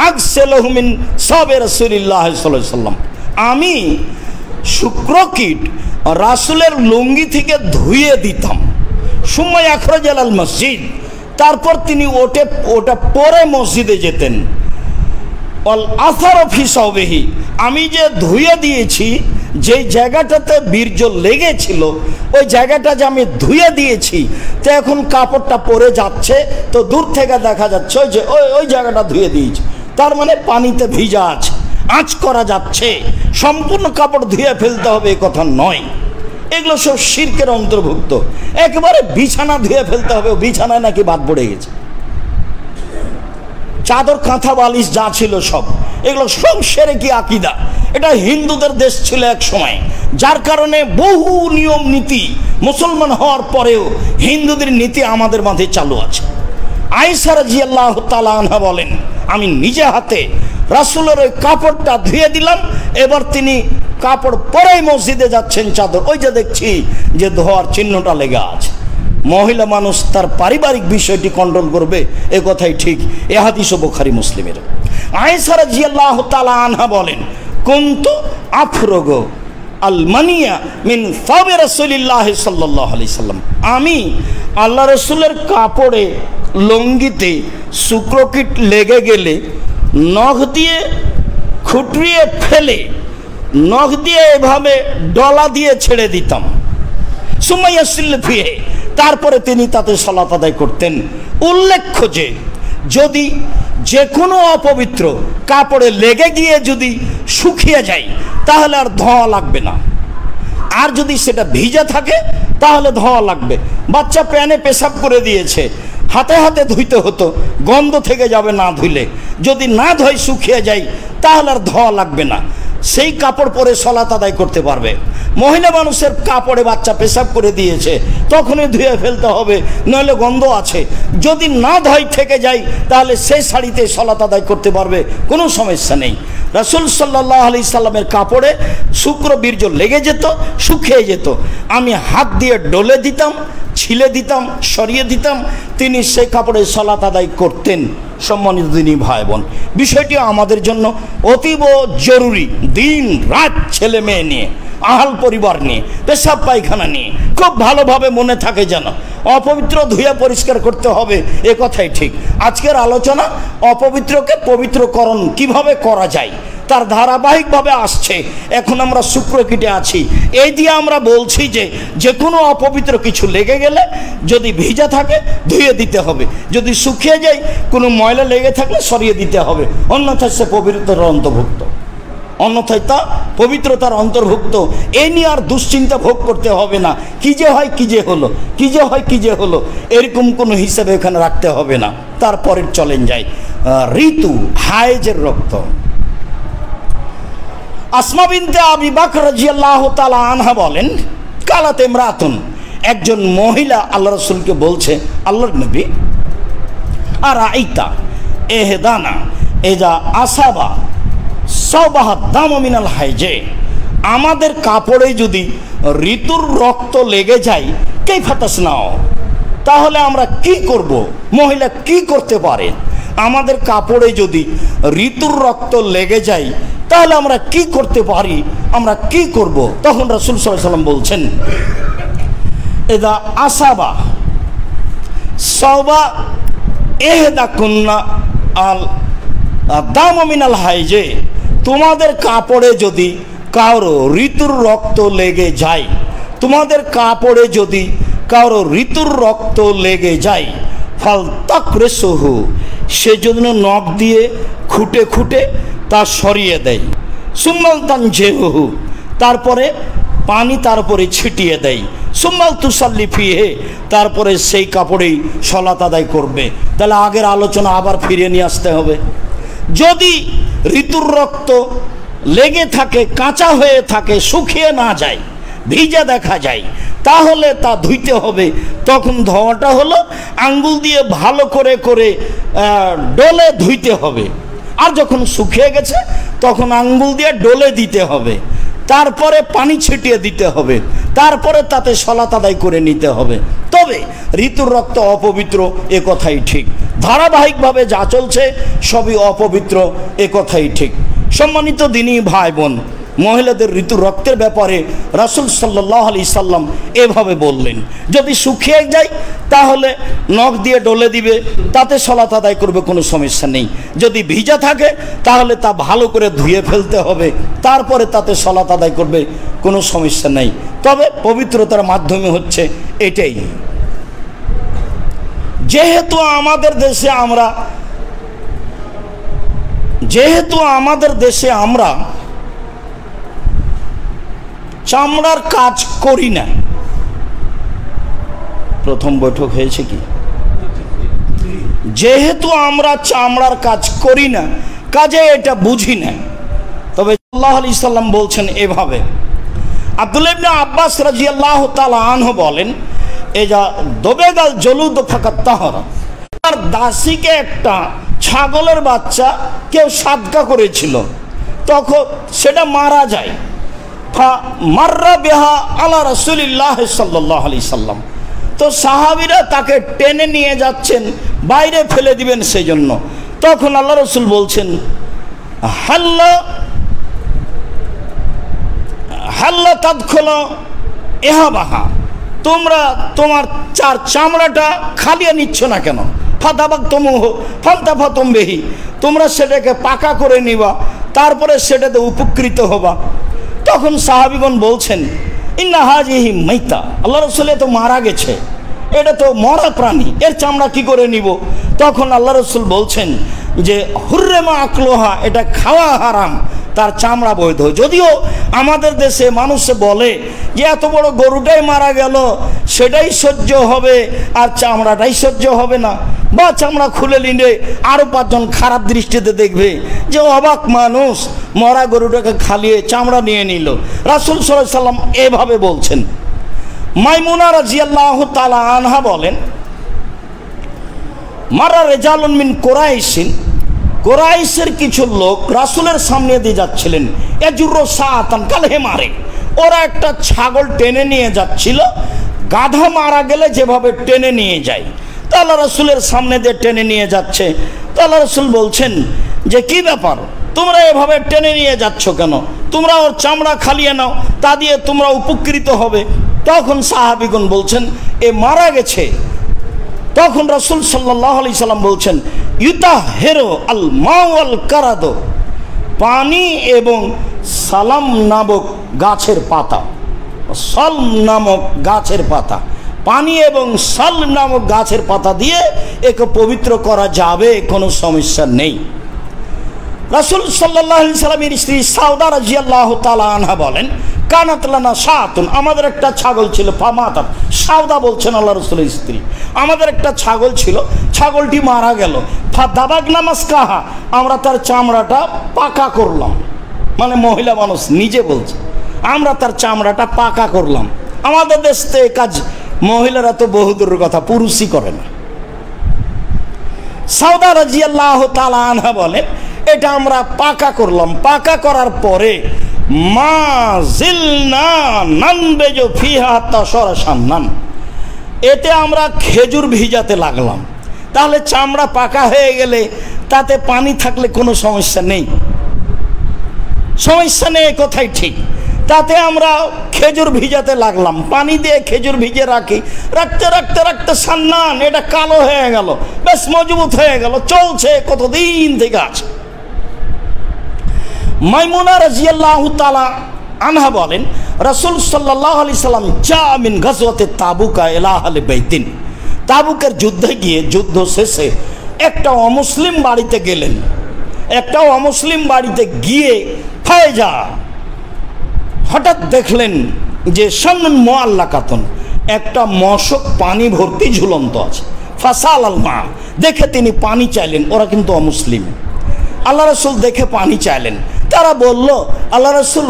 আগসিলু মিন সাবে রাসূলিল্লাহ সাল্লাল্লাহু আলাইহি ওয়াসাল্লাম, আমি শুক্রকীট রাসূলের লুঙ্গি থেকে ধুয়ে দিতাম। সুম্মা আখরাজাল আল মসজিদ, তারপর তিনি ওটা পরে মসজিদে যেতেন। অল আসার ফি সাওবিহি, আমি যে ধুয়ে দিয়েছি, যে জায়গাটাতে বীর্য লেগেছিল ওই জায়গাটা যে আমি ধুয়ে দিয়েছি, তো এখন কাপড়টা পরে যাচ্ছে, তো দূর থেকে দেখা যাচ্ছে ওই যে ওই জায়গাটা ধুয়ে দিয়েছি, তার মানে পানিতে ভিজা আছে, আঁচ করা যাচ্ছে। সম্পূর্ণ কাপড় ধুয়ে ফেলতে হবে এ কথা নয়, এগুলো সব শিরকের অন্তর্ভুক্ত। একেবারে বিছানা ধুয়ে ফেলতে হবে, বিছানায় নাকি বাদ পড়ে গেছে, চাদর কাঁথা বালিশ যা ছিল সব, এগুলো সব শিরকি আকীদা। এটা হিন্দুদের দেশ ছিল এক সময়, যার কারণে বহু নিয়ম নীতি মুসলমান হওয়ার পরেও হিন্দুদের নীতি আমাদের মাঝে চালু আছে। আয়েশা রাদিয়াল্লাহু তাআলা আনহা বলেন, আমি নিজে হাতে রাসূলের ওই কাপড়টা ধুয়ে দিলাম, এবার তিনি কাপড় পরেই মসজিদে যাচ্ছেন, চাদর ওই যে দেখছি যে ধোয়ার চিহ্নটা লেগে আছে। মহিলা মানুষ তার পারিবারিক বিষয়টি কন্ট্রোল করবে, এ কথাই ঠিক। এ হাদিসও বুখারী মুসলিমের। আয়েশা রাদিয়াল্লাহু তাআলা আনহা বলেন, কুনতু আফরগু আল মানিয়া মিন সাওবি রাসূলিল্লাহি সাল্লাল্লাহু আলাইহি সাল্লাম, আমি আল্লাহ রসুলের কাপড়ে লঙ্গিতে শুক্রকীট লেগে গেলে নখ দিয়ে খুঁটরিয়ে ফেলে নখ দিয়ে এভাবে ডলা দিয়ে ছেড়ে দিতাম। সুমাইয়া সিল্লফিহে, তারপরে তিনি তাতে সালাত আদায় করতেন। উল্লেখ্য যে যদি যে কোনো অপবিত্র কাপড়ে লেগে গিয়ে যদি শুকিয়ে যায় তাহলে আর ধোয়া লাগবে না, আর যদি সেটা ভিজা থাকে তাহলে ধোয়া লাগবে। বাচ্চা প্যানে পেশাব করে দিয়েছে, হাতে হাতে ধুইতে হতো, গন্ধ থেকে যাবে না ধুইলে। যদি না ধোয় শুকিয়ে যায় তাহলে আর ধোয়া লাগবে না, সেই কাপড় পরে সালাত আদায় করতে পারবে। মহিলা মানুষের কাপড়ে বাচ্চা পেশাব করে দিয়েছে, তখনই ধুয়ে ফেলতে হবে, নইলে গন্ধ আছে। যদি না ধোয় থেকে যায় তাহলে সেই শাড়িতে সালাত আদায় করতে পারবে, কোনো সমস্যা নেই। রাসূল সাল্লাল্লাহু আলাইহি সাল্লামের কাপড়ে শুক্র বীর্য লেগে যেত, শুকিয়ে যেত, আমি হাত দিয়ে ডলে দিতাম, ছিলে দিতাম, সরিয়ে দিতাম, তিনি সেই কাপড়ে সালাত আদায় করতেন। সম্মানিত দিনী ভাই বোন, বিষয়টি আমাদের জন্য অতীব জরুরি। দিন রাত ছেলে মেয়ে নিয়ে, আহাল পরিবার নিয়ে, পেশাব পায়খানা নিয়ে খুব ভালোভাবে মনে থাকে যেন অপবিত্র ধুয়ে পরিষ্কার করতে হবে, এ কথাই ঠিক। আজকের আলোচনা অপবিত্রকে পবিত্রকরণ কিভাবে করা যায় তার ধারাবাহিকভাবে আসছে। এখন আমরা শুক্রকীটে আছি, এই দিয়ে আমরা বলছি যে যে কোনো অপবিত্র কিছু লেগে গেলে যদি ভিজা থাকে ধুয়ে দিতে হবে, যদি শুকিয়ে যায় কোনো ময়লা লেগে থাকলে সরিয়ে দিতে হবে, অন্যথায় সে পবিত্রতার অন্তর্ভুক্ত, অন্যথায় তা পবিত্রতার অন্তর্ভুক্ত। এই নিয়ে আর দুশ্চিন্তা ভোগ করতে হবে না, কি যে হয় কি যে হলো, কি যে হয় কি যে হলো, এরকম কোনো হিসাবে এখানে রাখতে হবে না। তারপরের চলেন যাই ঋতু, হায়েজের রক্ত। আসমা বিনতে আবি বকর রাদিয়াল্লাহু তাআলা আনহা বলেন, কালাত ইমরাতুন, একজন মহিলা আল্লাহ রাসূলকে বলছে, আল্লাহর নবী, আর আইতা এহদানা এজা আসাবা সাওবাহা দাম মিনাল হাইজে, আমাদের কাপড়ে যদি ঋতুর রক্ত লেগে যায় কাইফা তাসনাও, তাহলে আমরা কি করব? মহিলা কি করতে পারে? আমাদের কাপড়ে যদি ঋতুর রক্ত লেগে যায় তাহলে আমরা কি করতে পারি, আমরা কি করব? তখন রাসূল সাল্লাল্লাহু আলাইহি ওয়াসাল্লাম বলছেন, এদা আসাবা সাওবা এহদা কুন্না আল দাম মিনাল হাইজে, তোমাদের কাপড়ে যদি কারো ঋতুর রক্ত লেগে যায়, তোমাদের কাপড়ে যদি কারো ঋতুর রক্ত লেগে যায়, ফাল তাকরেসহু, সেজন্য নখ দিয়ে খুঁটে খুঁটে তা সরিয়ে দেয়, সুম্মাল তানজেহু, তারপরে পানি তার উপরে ছিটিয়ে দেয়, সুম্মাল তুসাল্লি ফিহে, তারপরে সেই কাপড়েই সালাত আদায় করবে। তাহলে আগের আলোচনা আবার ফিরিয়ে নিয়ে আসতে হবে। যদি ঋতুর রক্ত লেগে থাকে, কাঁচা হয়ে থাকে, শুকিয়ে না যায়, ভিজা দেখা যায়, তাহলে তা ধুইতে হবে। তখন ধোয়াটা হলো আঙ্গুল দিয়ে ভালো করে করে ডলে ধুইতে হবে, আর যখন শুকিয়ে গেছে তখন আঙ্গুল দিয়ে ডলে দিতে হবে, তারপরে পানি ছিটিয়ে দিতে হবে, তারপরে তাতে সালাত আদায় করে নিতে হবে। তবে ঋতুর রক্ত অপবিত্র, এ কথাই ঠিক। ধারাবাহিকভাবে যা চলছে সবই অপবিত্র, এ কথাই ঠিক। সম্মানিত দিনী ভাই বোন, মহিলাদের ঋতু রক্তের ব্যাপারে রাসূল সাল্লাল্লাহু আলাইহি সাল্লাম এভাবে বললেন, যদি শুকিয়ে যায় তাহলে নখ দিয়ে ডলে দিবে, তাতে সালাত আদায় করবে, কোনো সমস্যা নেই। যদি ভিজা থাকে তাহলে তা ভালো করে ধুয়ে ফেলতে হবে, তারপরে তাতে সালাত আদায় করবে, কোনো সমস্যা নেই। তবে পবিত্রতার মাধ্যমে হচ্ছে এটাই। যেহেতু আমাদের দেশে আমরা চামড়ার কাজ করি না, প্রথম বৈঠক হয়েছে কি? যেহেতু আমরা চামড়ার কাজ করি না, কাজে এটা বুঝি না। তবে সাল্লাল্লাহু আলাইহি সাল্লাম বলছেন এভাবে। আব্দুল্লাহ ইবনে আব্বাস রাদিয়াল্লাহু তাআলা আনহু বলেন, এজা দবেগাল জলুদ ফাকাত তাহরা, তার দাসীকে একটা ছাগলের বাচ্চা কেউ সাদকা করেছিল, তখন সেটা মারা যায়। মাররা বিহা আলা রাসূলিল্লাহ সাল্লাল্লাহু আলাইহি সাল্লাম, তো সাহাবীরা তাকে টেনে নিয়ে যাচ্ছেন, বাইরে ফেলে দিবেন সেই জন্য। তখন আল্লাহ রাসূল বলছেন, হাল্লা হাল্লা তাদখুলু ইহাবাহা, তোমরা তোমার চামড়াটা খালিয়ে নিচ্ছ না কেন? ফাদাবাকতুমুহু ফান্তাফাতুম বিহি, তোমরা সেটাকে পাকা করে নিবা, তারপরে সেটাতে উপকৃত হবা। তখন সাহাবীগণ বলছেন, ইন্না হাজিহি মাইতা, আল্লাহ রাসূল তো মারা গেছে, এটা তো মরা প্রাণী, এর চামড়া কি করে নিব? তখন আল্লাহ রাসূল বলছেন যে হুররিমা আকলুহা, এটা খাওয়া হারাম, তার চামড়া বৈধ। যদিও আমাদের দেশে মানুষে বলে যে এত বড় গরুটাই মারা গেল, সেটাই সহ্য হবে আর চামড়াটাই সহ্য হবে না, বা চামড়া খুলে নিলে আরও 5 জন খারাপ দৃষ্টিতে দেখবে যে অবাক মানুষ মরা গরুটাকে খালিয়ে চামড়া নিয়ে নিল। রাসূল সাল্লাল্লাহু আলাইহি সাল্লাম এভাবে বলছেন। মাইমুনা রাদিয়াল্লাহু তাআলা আনহা বলেন, মারা রেজালুন মিন কুরাইশিন, কুরাইশের কিছু লোক রাসূলের সামনে দিয়ে যাচ্ছিলেন, এজুরু সাআতান কালহে মারে, ওরা একটা ছাগল টেনে নিয়ে যাচ্ছিল, গাধা মারা গেলে যেভাবে টেনে নিয়ে যায়, তা আল্লাহ রাসূলের সামনে দিয়ে টেনে নিয়ে যাচ্ছে। তা আল্লাহ রাসূল বলছেন যে কি ব্যাপার, তোমরা এভাবে টেনে নিয়ে যাচ্ছ কেন? তোমরা ওর চামড়া খালিয়ে নাও, তা দিয়ে তোমরা উপকৃত হবে। তখন সাহাবীগণ বলছেন এ মারা গেছে। তখন রাসূল সাল্লাল্লাহু আলাইহি সাল্লাম বলছেন, ইউতাহিরু আল মাউ ওয়াল কারাদু, পানি এবং সালাম নামক গাছের পাতা, সাল নামক গাছের পাতা, পানি এবং সাল নামক গাছের পাতা দিয়ে একে পবিত্র করা যাবে, কোনো সমস্যা নেই। রাসূল সাল্লাল্লাহু আলাইহি সাল্লামের স্ত্রী সাউদা রাদিয়াল্লাহু তাআলা আনহা বলেন, কানাত লানা শাতুন, আমাদের একটা ছাগল ছিল, ফামাতাত, সাউদা বলছেন আল্লাহ রাসূলের স্ত্রী, আমাদের একটা ছাগল ছিল, ছাগলটি মারা গেল, ফাদাবাগনা মাসকাহা, আমরা তার চামড়াটা পাকা করলাম। মানে মহিলা মানুষ নিজে বলছে, আমরা তার চামড়াটা পাকা করলাম। আমাদের দেশে কাজ মহিলারা তো বহুদূরের কথা, পুরুষই করে না। সাউদা রাদিয়াল্লাহু তাআলা আনহা বলেন, এটা আমরা পাকা করলাম, পাকা করার পরে মা জিলনা নানবেজু ফিহা তাশরাশান্নান, এতে আমরা খেজুর ভিজাতে লাগলাম। তাহলে চামড়া পাকা হয়ে গেলে তাতে পানি থাকলে কোনো সমস্যা নেই, সমস্যা নেই, কথাই ঠিক। তাতে আমরা খেজুর ভিজাতে লাগলাম, পানি দিয়ে খেজুর ভিজে রাখি, রাখতে রাখতে রাখতে সান্নান, এটা কালো হয়ে গেল, বেশ মজবুত হয়ে গেল, চলছে কতদিন থেকে আছে। মাইমুনা রাদিয়াল্লাহু তাআলা আনহা বলেন, রাসূল সাল্লাল্লাহু আলাইহি সাল্লাম জা মিন গাজওয়াতে তাবুকা ইলা আহলি বাইতিন, তাবুকের যুদ্ধে গিয়ে, যুদ্ধ শেষে একটা অমুসলিম বাড়িতে গেলেন, একটা অমুসলিম বাড়িতে গিয়ে ফায়জা, হঠাৎ দেখলেন যে সামনুন মুআল্লাকাতুন, একটা মশক পানি ভর্তি ঝুলন্ত আছে। ফাসাল আল মা, দেখে তিনি পানি চাইলেন, ওরা কিন্তু অমুসলিম। আল্লাহ রাসূল দেখে পানি চাইলেন, তারা বলল আল্লাহ রাসূল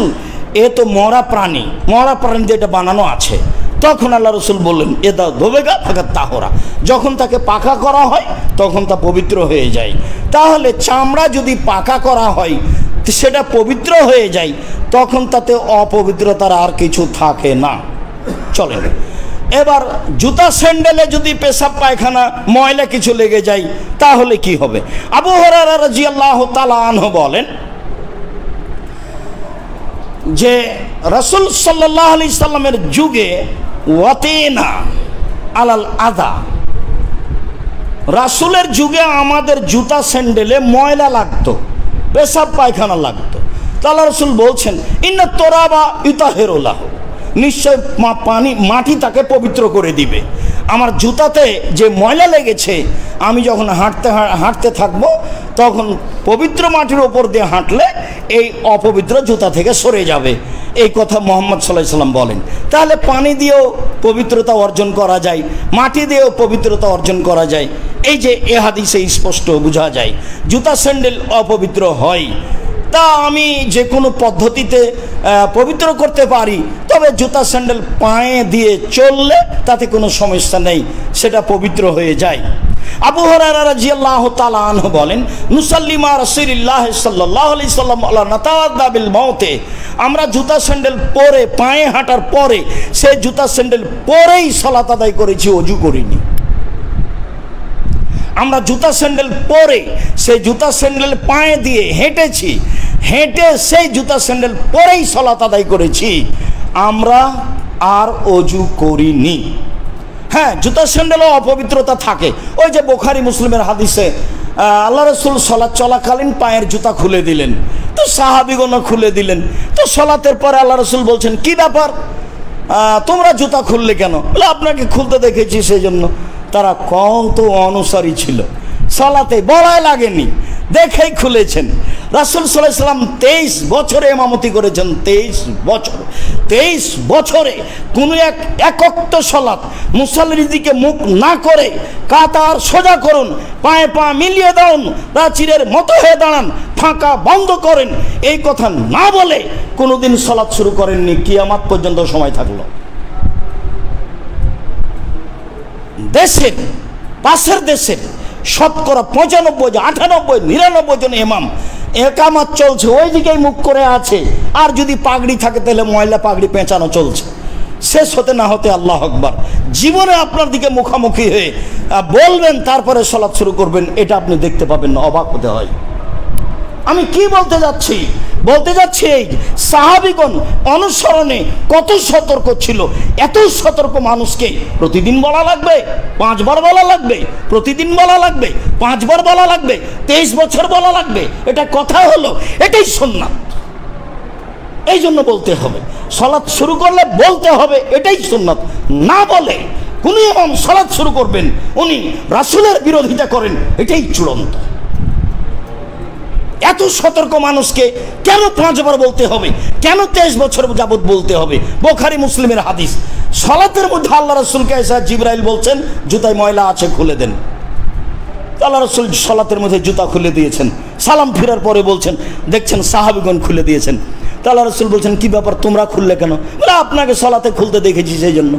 এ তো মরা প্রাণী, মরা প্রাণী দিয়ে এটা বানানো আছে। তখন আল্লাহ রাসূল বললেন, এ দাও ধোবেগা ফাকাত তাহরা, যখন তাকে পাকা করা হয় তখন তা পবিত্র হয়ে যায়। তাহলে চামড়া যদি পাকা করা হয় সেটা পবিত্র হয়ে যায়, তখন তাতে অপবিত্রতার আর কিছু থাকে না। চলেন এবার জুতা স্যান্ডেলে যদি পেশাব পায়খানা ময়লা কিছু লেগে যায় তাহলে কি হবে? আবু হুরায়রা রাদিয়াল্লাহু তাআলা আনহু বলেন যে রাসূল সাল্লাল্লাহু আলাইহি সাল্লামের যুগে ওয়াতিনা আলাল আদা, রাসূলের যুগে আমাদের জুতা স্যান্ডেলে ময়লা লাগতো, পেশাব পায়খানা লাগতো। তাহলে রাসূল বলছেন ইন্না তুরাবা ইউতাহিরু লাহু, নিশ্চয় পানি মাটি তাকে পবিত্র করে দিবে। আমার জুতাতে যে ময়লা লেগেছে, আমি যখন হাঁটতে থাকবো তখন পবিত্র মাটির ওপর দিয়ে হাঁটলে এই অপবিত্র জুতা থেকে সরে যাবে। এই কথা মুহাম্মদ সাল্লাল্লাহু আলাইহি সাল্লাম বলেন। তাহলে পানি দিয়েও পবিত্রতা অর্জন করা যায়, মাটি দিয়েও পবিত্রতা অর্জন করা যায়। এই যে এ হাদিসে স্পষ্ট বোঝা যায় জুতা স্যান্ডেল অপবিত্র হয়, তা আমি যে কোনো পদ্ধতিতে পবিত্র করতে পারি, তবে জুতা স্যান্ডেল পায়ে দিয়ে চললে তাতে কোনো সমস্যা নেই, সেটা পবিত্র হয়ে যায়। আবু হুরায়রা রাদিয়াল্লাহু তাআলা আনহু বলেন, নুসাল্লি মা রাসূলিল্লাহ সাল্লাল্লাহু আলাইহি সাল্লাম আলা নাতাওয়াদ্দা বিল মাউতে, আমরা জুতা স্যান্ডেল পরে পায়ে হাঁটার পরে সেই জুতা স্যান্ডেল পরেই সালাত আদায় করেছি, ওযু করিনি। আমরা জুতা স্যান্ডেল পরে সেই জুতা স্যান্ডেল পায়ে দিয়ে হেঁটেছি, হেঁটে সেই জুতা স্যান্ডেল পরেই সালাত আদায় করেছি, আমরা আর অজু করিনি। হ্যাঁ, জুতা স্যান্ডেলও অপবিত্রতা থাকে। ওই যে বুখারী মুসলিমের হাদিসে আল্লাহ রাসূল সালাত চলাকালীন পায়ের জুতা খুলে দিলেন, তো সাহাবীগণও খুলে দিলেন। তো সালাতের পরে আল্লাহ রাসূল বলছেন, কি ব্যাপার তোমরা জুতা খুললে কেন? বলে, আপনাকে খুলতে দেখেছি সেই জন্য। তারা কত অনুসারী ছিল, সালাতে বলাই লাগেনি, দেখেই খুলেছেন। রাসূল সাল্লাল্লাহু আলাইহি ওয়াসাল্লাম 23 বছরে ইমামতি করেছেন। 23 বছরে কোনো এক ওয়াক্ত সালাত মুসাল্লির দিকে মুখ না করে কাতার সোজা করুন, পায়ে পা মিলিয়ে দাঁড়ান, প্রাচীরের মতো হয়ে দাঁড়ান, ফাঁকা বন্ধ করেন, এই কথা না বলে কোনোদিন সালাত শুরু করেননি। কিয়ামত পর্যন্ত সময় থাকলো। দেশের পাশের দেশের শতকরা 95, 98, 99 জন ইমাম একামত চলছে, ওই দিকেই মুখ করে আছে। আর যদি পাগড়ি থাকে তাহলে ময়লা পাগড়ি পেঁচানো চলছে। শেষ হতে না হতে আল্লাহু আকবার, জীবনে আপনার দিকে মুখামুখি হয়ে বলবেন, তারপরে সালাত শুরু করবেন, এটা আপনি দেখতে পাবেন না, অবাক হতে হয়। আমি কি বলতে যাচ্ছি? বলতে যাচ্ছি এই সাহাবীগণ অনুসরণে কত সতর্ক ছিল। এত সতর্ক মানুষকে প্রতিদিন বলা লাগবে, 5 বার বলা লাগবে, প্রতিদিন বলা লাগবে, 5 বার বলা লাগবে, 23 বছর বলা লাগবে, এটা কথা হলো? এটাই সুন্নাত। এই জন্য বলতে হবে, সালাত শুরু করলে বলতে হবে, এটাই সুন্নাত। না বলে কোন ইমাম সালাত শুরু করবেন, উনি রাসূলের বিরোধিতা করেন, এটাই চূড়ান্ত। এত সতর্ক মানুষকে কেন 5 বার বলতে হবে? কেন 23 বছর যাবত বলতে হবে? বুখারী মুসলিমের হাদিস। সালাতের মধ্যে আল্লাহ রাসূলকে এসে জিবরাইল বলছেন, জুতায় ময়লা আছে, খুলে দেন। আল্লাহ রাসূল সালাতের মধ্যে জুতা খুলে দিয়েছেন। সালাম ফেরার পরে বলছেন, দেখছেন সাহাবীগণ খুলে দিয়েছেন। তো আল্লাহ রাসূল বলছেন, কি ব্যাপার, তোমরা খুললে কেন? বলে, আপনাকে সালাতে খুলতে দেখেছি সেই জন্য।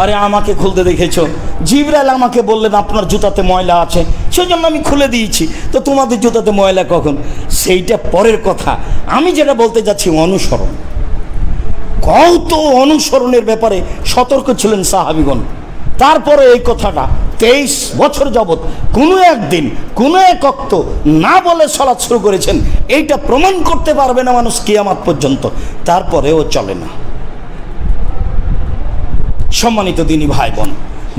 আরে আমাকে খুলতে দেখেছো? জিবরাইল আমাকে বললেন আপনার জুতাতে ময়লা আছে, সেই জন্য আমি খুলে দিয়েছি। তো তোমাদের জুতাতে ময়লা কখন? সেইটা পরের কথা। আমি যেটা বলতে যাচ্ছি, অনুসরণ। কত অনুসরণের ব্যাপারে সতর্ক ছিলেন সাহাবীগণ। তারপরে এই কথাটা 23 বছর যাবত কোনো একদিন কোনো এক ওয়াক্ত না বলে সালাত শুরু করেছেন, এইটা প্রমাণ করতে পারবে না মানুষ কিয়ামত পর্যন্ত। তারপরেও চলে না। সম্মানিত দিনী ভাই বোন,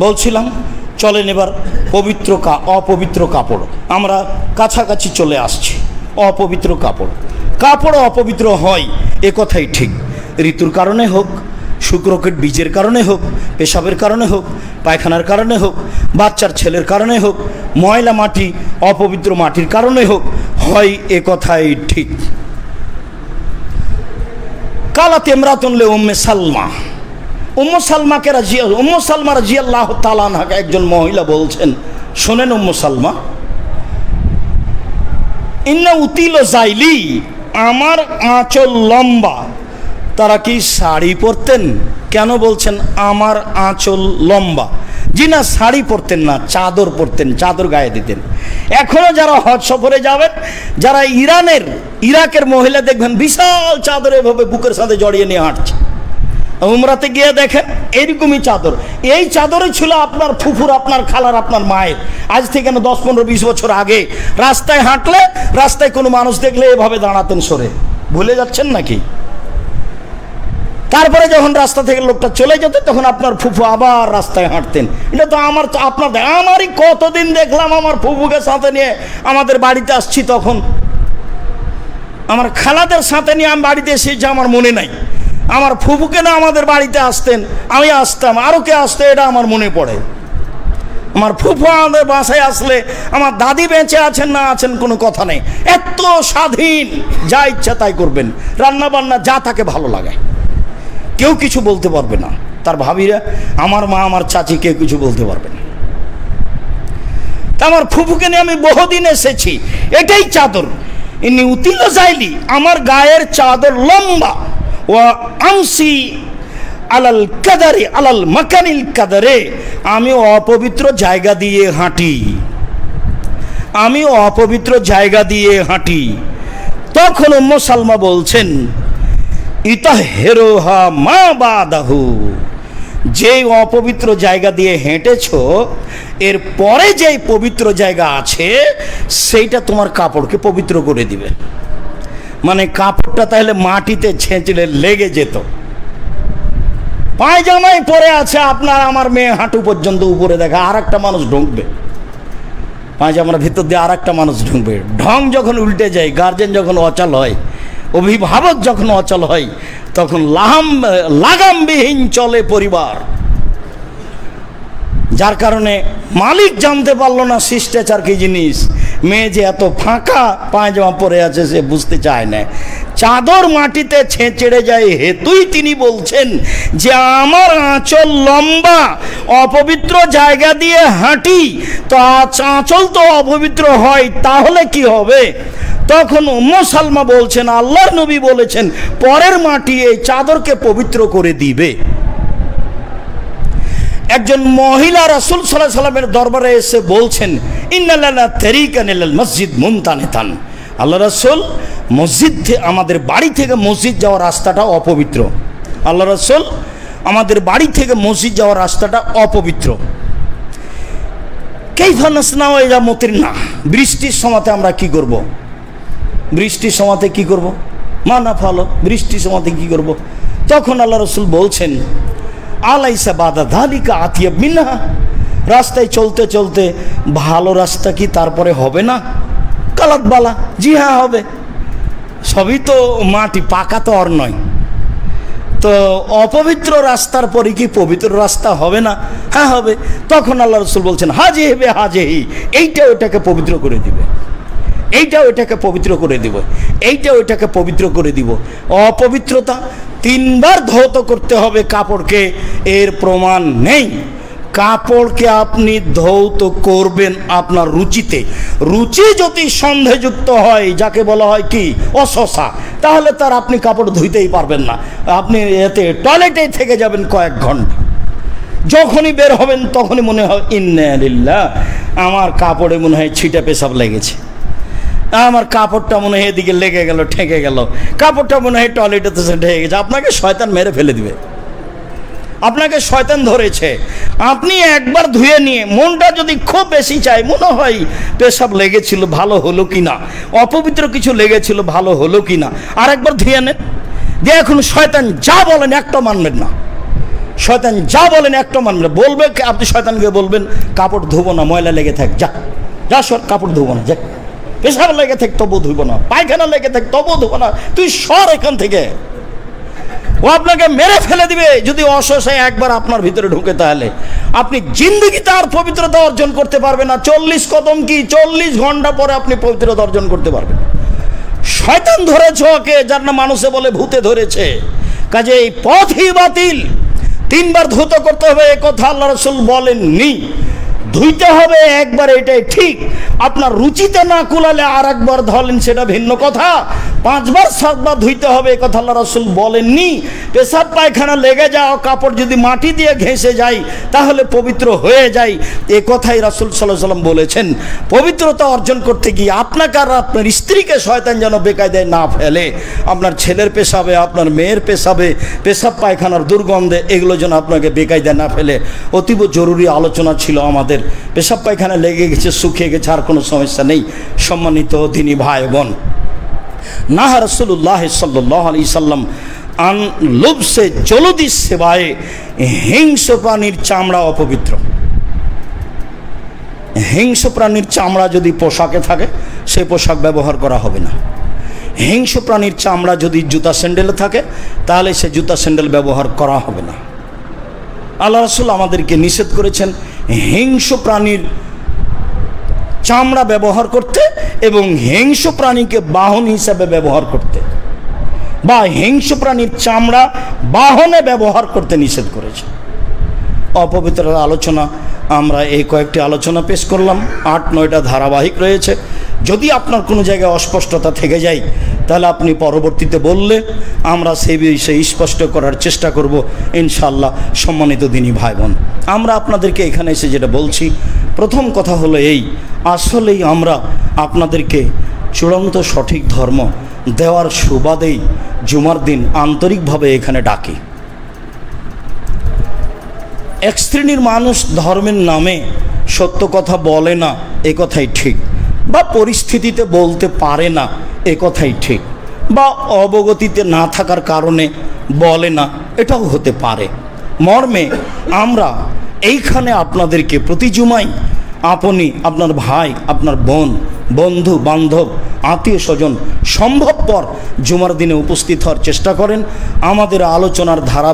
বলছিলাম চলেন এবার অপবিত্র কাপড়, আমরা কাছাকাছি চলে আসছি। অপবিত্র কাপড় অপবিত্র হয়, এ কথাই ঠিক। ঋতুর কারণে হোক, শুক্রকের বীজের কারণে হোক, পেশাবের কারণে হোক, পায়খানার কারণে হোক, বাচ্চার ছেলের কারণে হোক, ময়লা মাটি অপবিত্র মাটির কারণে হোক, হয়, এ কথাই ঠিক। কালাত ইমরাতুন লি উম্মে সালমা, উম্মু সালমা রাদিয়াল্লাহু তাআলা আনহা একজন মহিলা বলছেন, শোনেন উম্মু সালমা, ইন্না উতিল জাইলি, আমার আঁচল লম্বা। তারা কি শাড়ি পরতেন? কেন বলছেন আমার আঁচল লম্বা? জি না, শাড়ি পরতেন না, চাদর পরতেন, চাদর গায়ে দিতেন। এখনো যারা হজ সফরে যাবেন, যারা ইরাকের মহিলা দেখবেন বিশাল চাদর এভাবে বুকের সাথে জড়িয়ে নিয়ে হাঁটছে। উমরাতে গিয়ে দেখেন এইরকমই চাদর। এই চাদরে ছিল আপনার ফুফুর, আপনার খালার, আপনার মায়ের। আজ থেকে 10, 15, 20 বছর আগে রাস্তায় হাঁটলে, রাস্তায় কোনো মানুষ দেখলে এভাবে দাঁড়াতেন সরে। ভুলে যাচ্ছেন নাকি? তারপরে যখন রাস্তা থেকে লোকটা চলে যেত, তখন আপনার ফুফু আবার রাস্তায় হাঁটতেন। এটা তো আমারই কতদিন দেখলাম আমার ফুফুকে সাথে নিয়ে আমাদের বাড়িতে আসছি, তখন আমার খালাদের সাথে নিয়ে আমি বাড়িতে এসেছি, আমার মনে নাই। আমার ফুফুকে না আমাদের বাড়িতে আসতেন, আমি আসতাম, আরও কে আসতো, এটা আমার মনে পড়ে। আমার ফুফু আমাদের বাসায় আসলে আমার দাদি বেঁচে আছেন না আছেন কোনো কথা নেই, এত স্বাধীন, যা ইচ্ছা তাই করবেন, রান্না বান্না যা তাকে ভালো লাগে, কেউ কিছু বলতে পারবে না। তার ভাবিরা, আমার মা, আমার চাচি, কেউ কিছু বলতে পারবে না। তা আমার ফুফুকে নিয়ে আমি বহুদিন এসেছি, এটাই চাদর। ইন্নী উতিল জাইলি, আমার গায়ের চাদর লম্বা। ওয়া আমসি আলাল কাদারে, আলাল মাকানিল কাদারে, আমি অপবিত্র জায়গা দিয়ে হাঁটি, আমি অপবিত্র জায়গা দিয়ে হাঁটি। তখন উম্মু সালমা বলছেন, ইতাহেরুহা মা বাদাহু, যেই অপবিত্র জায়গা দিয়ে হেঁটেছো এর পরে যেই পবিত্র জায়গা আছে সেইটা তোমার কাপড়কে পবিত্র করে দিবে। মানে কাপড়টা তাহলে মাটিতে ছেঁচড়ে লেগে যেত। পায়জামাই পরে আছে আপনার আমার মেয়ে হাঁটু পর্যন্ত উপরে দেখা, আর একটা মানুষ ঢুকবে পায়জামার ভিতর দিয়ে, আর একটা মানুষ ঢুকবে। ঢং যখন উল্টে যায়, গার্জেন যখন অচল হয়, অভিভাবক যখন অচল হয়, তখন লাগামবিহীন চলে পরিবার। যার কারণে মালিক জানতে পারলো না শিষ্টাচার কি জিনিস। মেয়ে যে এত ফাঁকা পায়জামা পরে আছে সে বুঝতে চায় না। চাদর মাটিতে ছেঁচড়ে যায় হেতুই তিনি বলছেন যে আমার আঁচল লম্বা, অপবিত্র জায়গা দিয়ে হাঁটি, তো আঁচল তো অপবিত্র হয়, তাহলে কি হবে? তখন উম্মু সালমা বলছেন আল্লাহর নবী বলেছেন পরের মাটি এই চাদরকে পবিত্র করে দিবে। একজন মহিলা রাসূল সাল্লাল্লাহু আলাইহি সাল্লামের দরবারে এসে বলছেন ইন্নাল্লাহ তারিকান ইলাল মসজিদ মুনতানিতান, আল্লাহ রাসূল মসজিদ আমাদের বাড়ি থেকে মসজিদ যাওয়ার রাস্তাটা অপবিত্র। আল্লাহ রাসূল আমাদের বাড়ি থেকে মসজিদ যাওয়ার রাস্তাটা অপবিত্র। কাইফা নাসনাউ ইযা মুতিরনা, বৃষ্টির সময়তে আমরা কি করব? বৃষ্টির সময়তে কি করব? মানা ফালো, বৃষ্টির সময়তে কি করব? তখন আল্লাহ রাসূল বলছেন আলাইসা বাদা যালিকা আতিয়াব মিনহা, রাস্তায় চলতে চলতে ভালো রাস্তা কি তারপরে হবে না? কালাত বালা, জি হ্যাঁ হবে। সবই তো মাটি, পাকা তো আর নয়। তো অপবিত্র রাস্তার পরে কি পবিত্র রাস্তা হবে না? হ্যাঁ হবে। তখন আল্লাহ রাসূল বলছেন হাজে হেবে হাজেহি, এইটা ওটাকে পবিত্র করে দিবে, এইটা ওইটাকে পবিত্র করে দিব, এইটা ওইটাকে পবিত্র করে দিব। অপবিত্রতা 3 বার ধৌত করতে হবে কাপড়কে, এর প্রমাণ নেই। কাপড়কে আপনি ধৌত করবেন আপনার রুচিতে। রুচি যদি সন্দেহযুক্ত হয়, যাকে বলা হয় কি অসসা, তাহলে তার আপনি কাপড় ধুইতেই পারবেন না। আপনি এতে টয়লেটে থেকে যাবেন কয়েক ঘন্টা। যখনই বের হবেন তখনই মনে হয় ইন্না লিল্লাহ, আমার কাপড়ে মনে হয় ছিটা পেশাব লেগেছে, আমার কাপড়টা মনে হয় এদিকে লেগে গেল, ঠেকে গেল, কাপড়টা মনে হয় টয়লেটেতে ঢেকে গেছে। আপনাকে শয়তান মেরে ফেলে দিবে, আপনাকে শয়তান ধরেছে। আপনি একবার ধুয়ে নিয়ে মনটা যদি খুব বেশি চায়, মনে হয় পেশাব লেগেছিল ভালো হলো কি না, অপবিত্র কিছু লেগেছিল ভালো হলো কি না, আর একবার ধুয়ে নেন। দিয়ে এখন শয়তান যা বলেন একটা মানবেন না, শয়তান যা বলেন একটা মানবেন না। বলবে আপনি শয়তানকে বলবেন কাপড় ধুবো না, ময়লা লেগে থাক, যা যা সর, কাপড় ধুবো না, যা, পেশাব লেগে থাক তবু ধুব না, পায়খানা লেগে থাক তবু ধুব না, তুই সর এখান থেকে। ও আপনাকে মেরে ফেলে দিবে যদি অসহায় একবার আপনার ভিতরে ঢুকে। তাহলে আপনি জিন্দগিতে আর পবিত্রতা অর্জন করতে পারবেন না। 40 কদম কি 40 ঘন্টা পরে আপনি পবিত্রতা অর্জন করতে পারবেন। শয়তান ধরেছে ওকে, যার না মানুষে বলে ভূতে ধরেছে। কাজে এই পথই বাতিল। 3 বার ধৌত করতে হবে এ কথা আল্লাহ রাসূল বলেননি। ধুইতে হবে একবার, এটাই ঠিক। আপনার রুচিতে না কুলালে আর একবার ধরেন, সেটা ভিন্ন কথা। 5 বার 7 বার ধুইতে হবে এ কথা আল্লাহ রাসূল বলেননি। পেশাব পায়খানা লেগে যাও, কাপড় যদি মাটি দিয়ে ঘেঁষে যায় তাহলে পবিত্র হয়ে যায়, এ কথাই রাসূল সাল্লাল্লাহু আলাইহি ওয়াসাল্লাম বলেছেন। পবিত্রতা অর্জন করতে গিয়ে আপনাকে আর আপনার স্ত্রীকে শয়তান যেন বেকায়দায় না ফেলে। আপনার ছেলের পেশাবে, আপনার মেয়ের পেশাবে, পেশাব পায়খানার দুর্গন্ধে, এগুলো যেন আপনাকে বেকায়দায় না ফেলে। অতীব জরুরি আলোচনা ছিল আমাদের। পেশাব পায়খানা লেগে গেছে, শুকিয়ে গেছে, আর কোনো সমস্যা নেই। সম্মানিত দিনী ভাই বোন, নাহা রাসূলুল্লাহ সাল্লাল্লাহু আলাইহি সাল্লাম আন লুবসে জলদি সেবায়ে, হিংস্র প্রাণীর চামড়া অপবিত্র। হিংস্র প্রাণীর চামড়া যদি পোশাকে থাকে সেই পোশাক ব্যবহার করা হবে না। হিংস্র প্রাণীর চামড়া যদি জুতা স্যান্ডেলে থাকে তাহলে সে জুতা স্যান্ডেল ব্যবহার করা হবে না। আল্লাহ রাসূল আমাদেরকে নিষেধ করেছেন হিংস্র প্রাণীর চামড়া ব্যবহার করতে এবং হিংস্র প্রাণীকে বাহন হিসাবে ব্যবহার করতে, বা হিংস্র প্রাণীর চামড়া বাহনে ব্যবহার করতে নিষেধ করেছে। অপবিত্র আলোচনা আমরা এই কয়েকটি আলোচনা পেশ করলাম, 8-9টা ধারাবাহিক রয়েছে। যদি আপনার কোনো জায়গায় অস্পষ্টতা থেকে যায় তাহলে আপনি পরবর্তীতে বললে আমরা সেই বিষয়ে স্পষ্ট করার চেষ্টা করব ইনশাআল্লাহ। সম্মানিত দিনী ভাই বোন, আমরা আপনাদেরকে এখানে এসে যেটা বলছি, প্রথম কথা হলো এই, আসলেই আমরা আপনাদেরকে চূড়ান্ত সঠিক ধর্ম দেওয়ার সুবাদেই জুমার দিন আন্তরিকভাবে এখানে ডাকি। এক শ্রেণীর মানুষ ধর্মের নামে সত্য কথা বলে না, এ কথাই ঠিক, বা পরিস্থিতিতে বলতে পারে না, এ কথাই ঠিক, বা অবগতিতে না থাকার কারণে বলে না, এটাও হতে পারে। মর্মে আমরা এইখানে আপনাদেরকে প্রতি জুমাই আপনি, আপনার ভাই, আপনার বোন, বন্ধু বান্ধব, আত্মীয় স্বজন সম্ভবপর জুমার দিনে উপস্থিত হওয়ার চেষ্টা করেন। আমাদের আলোচনার ধারা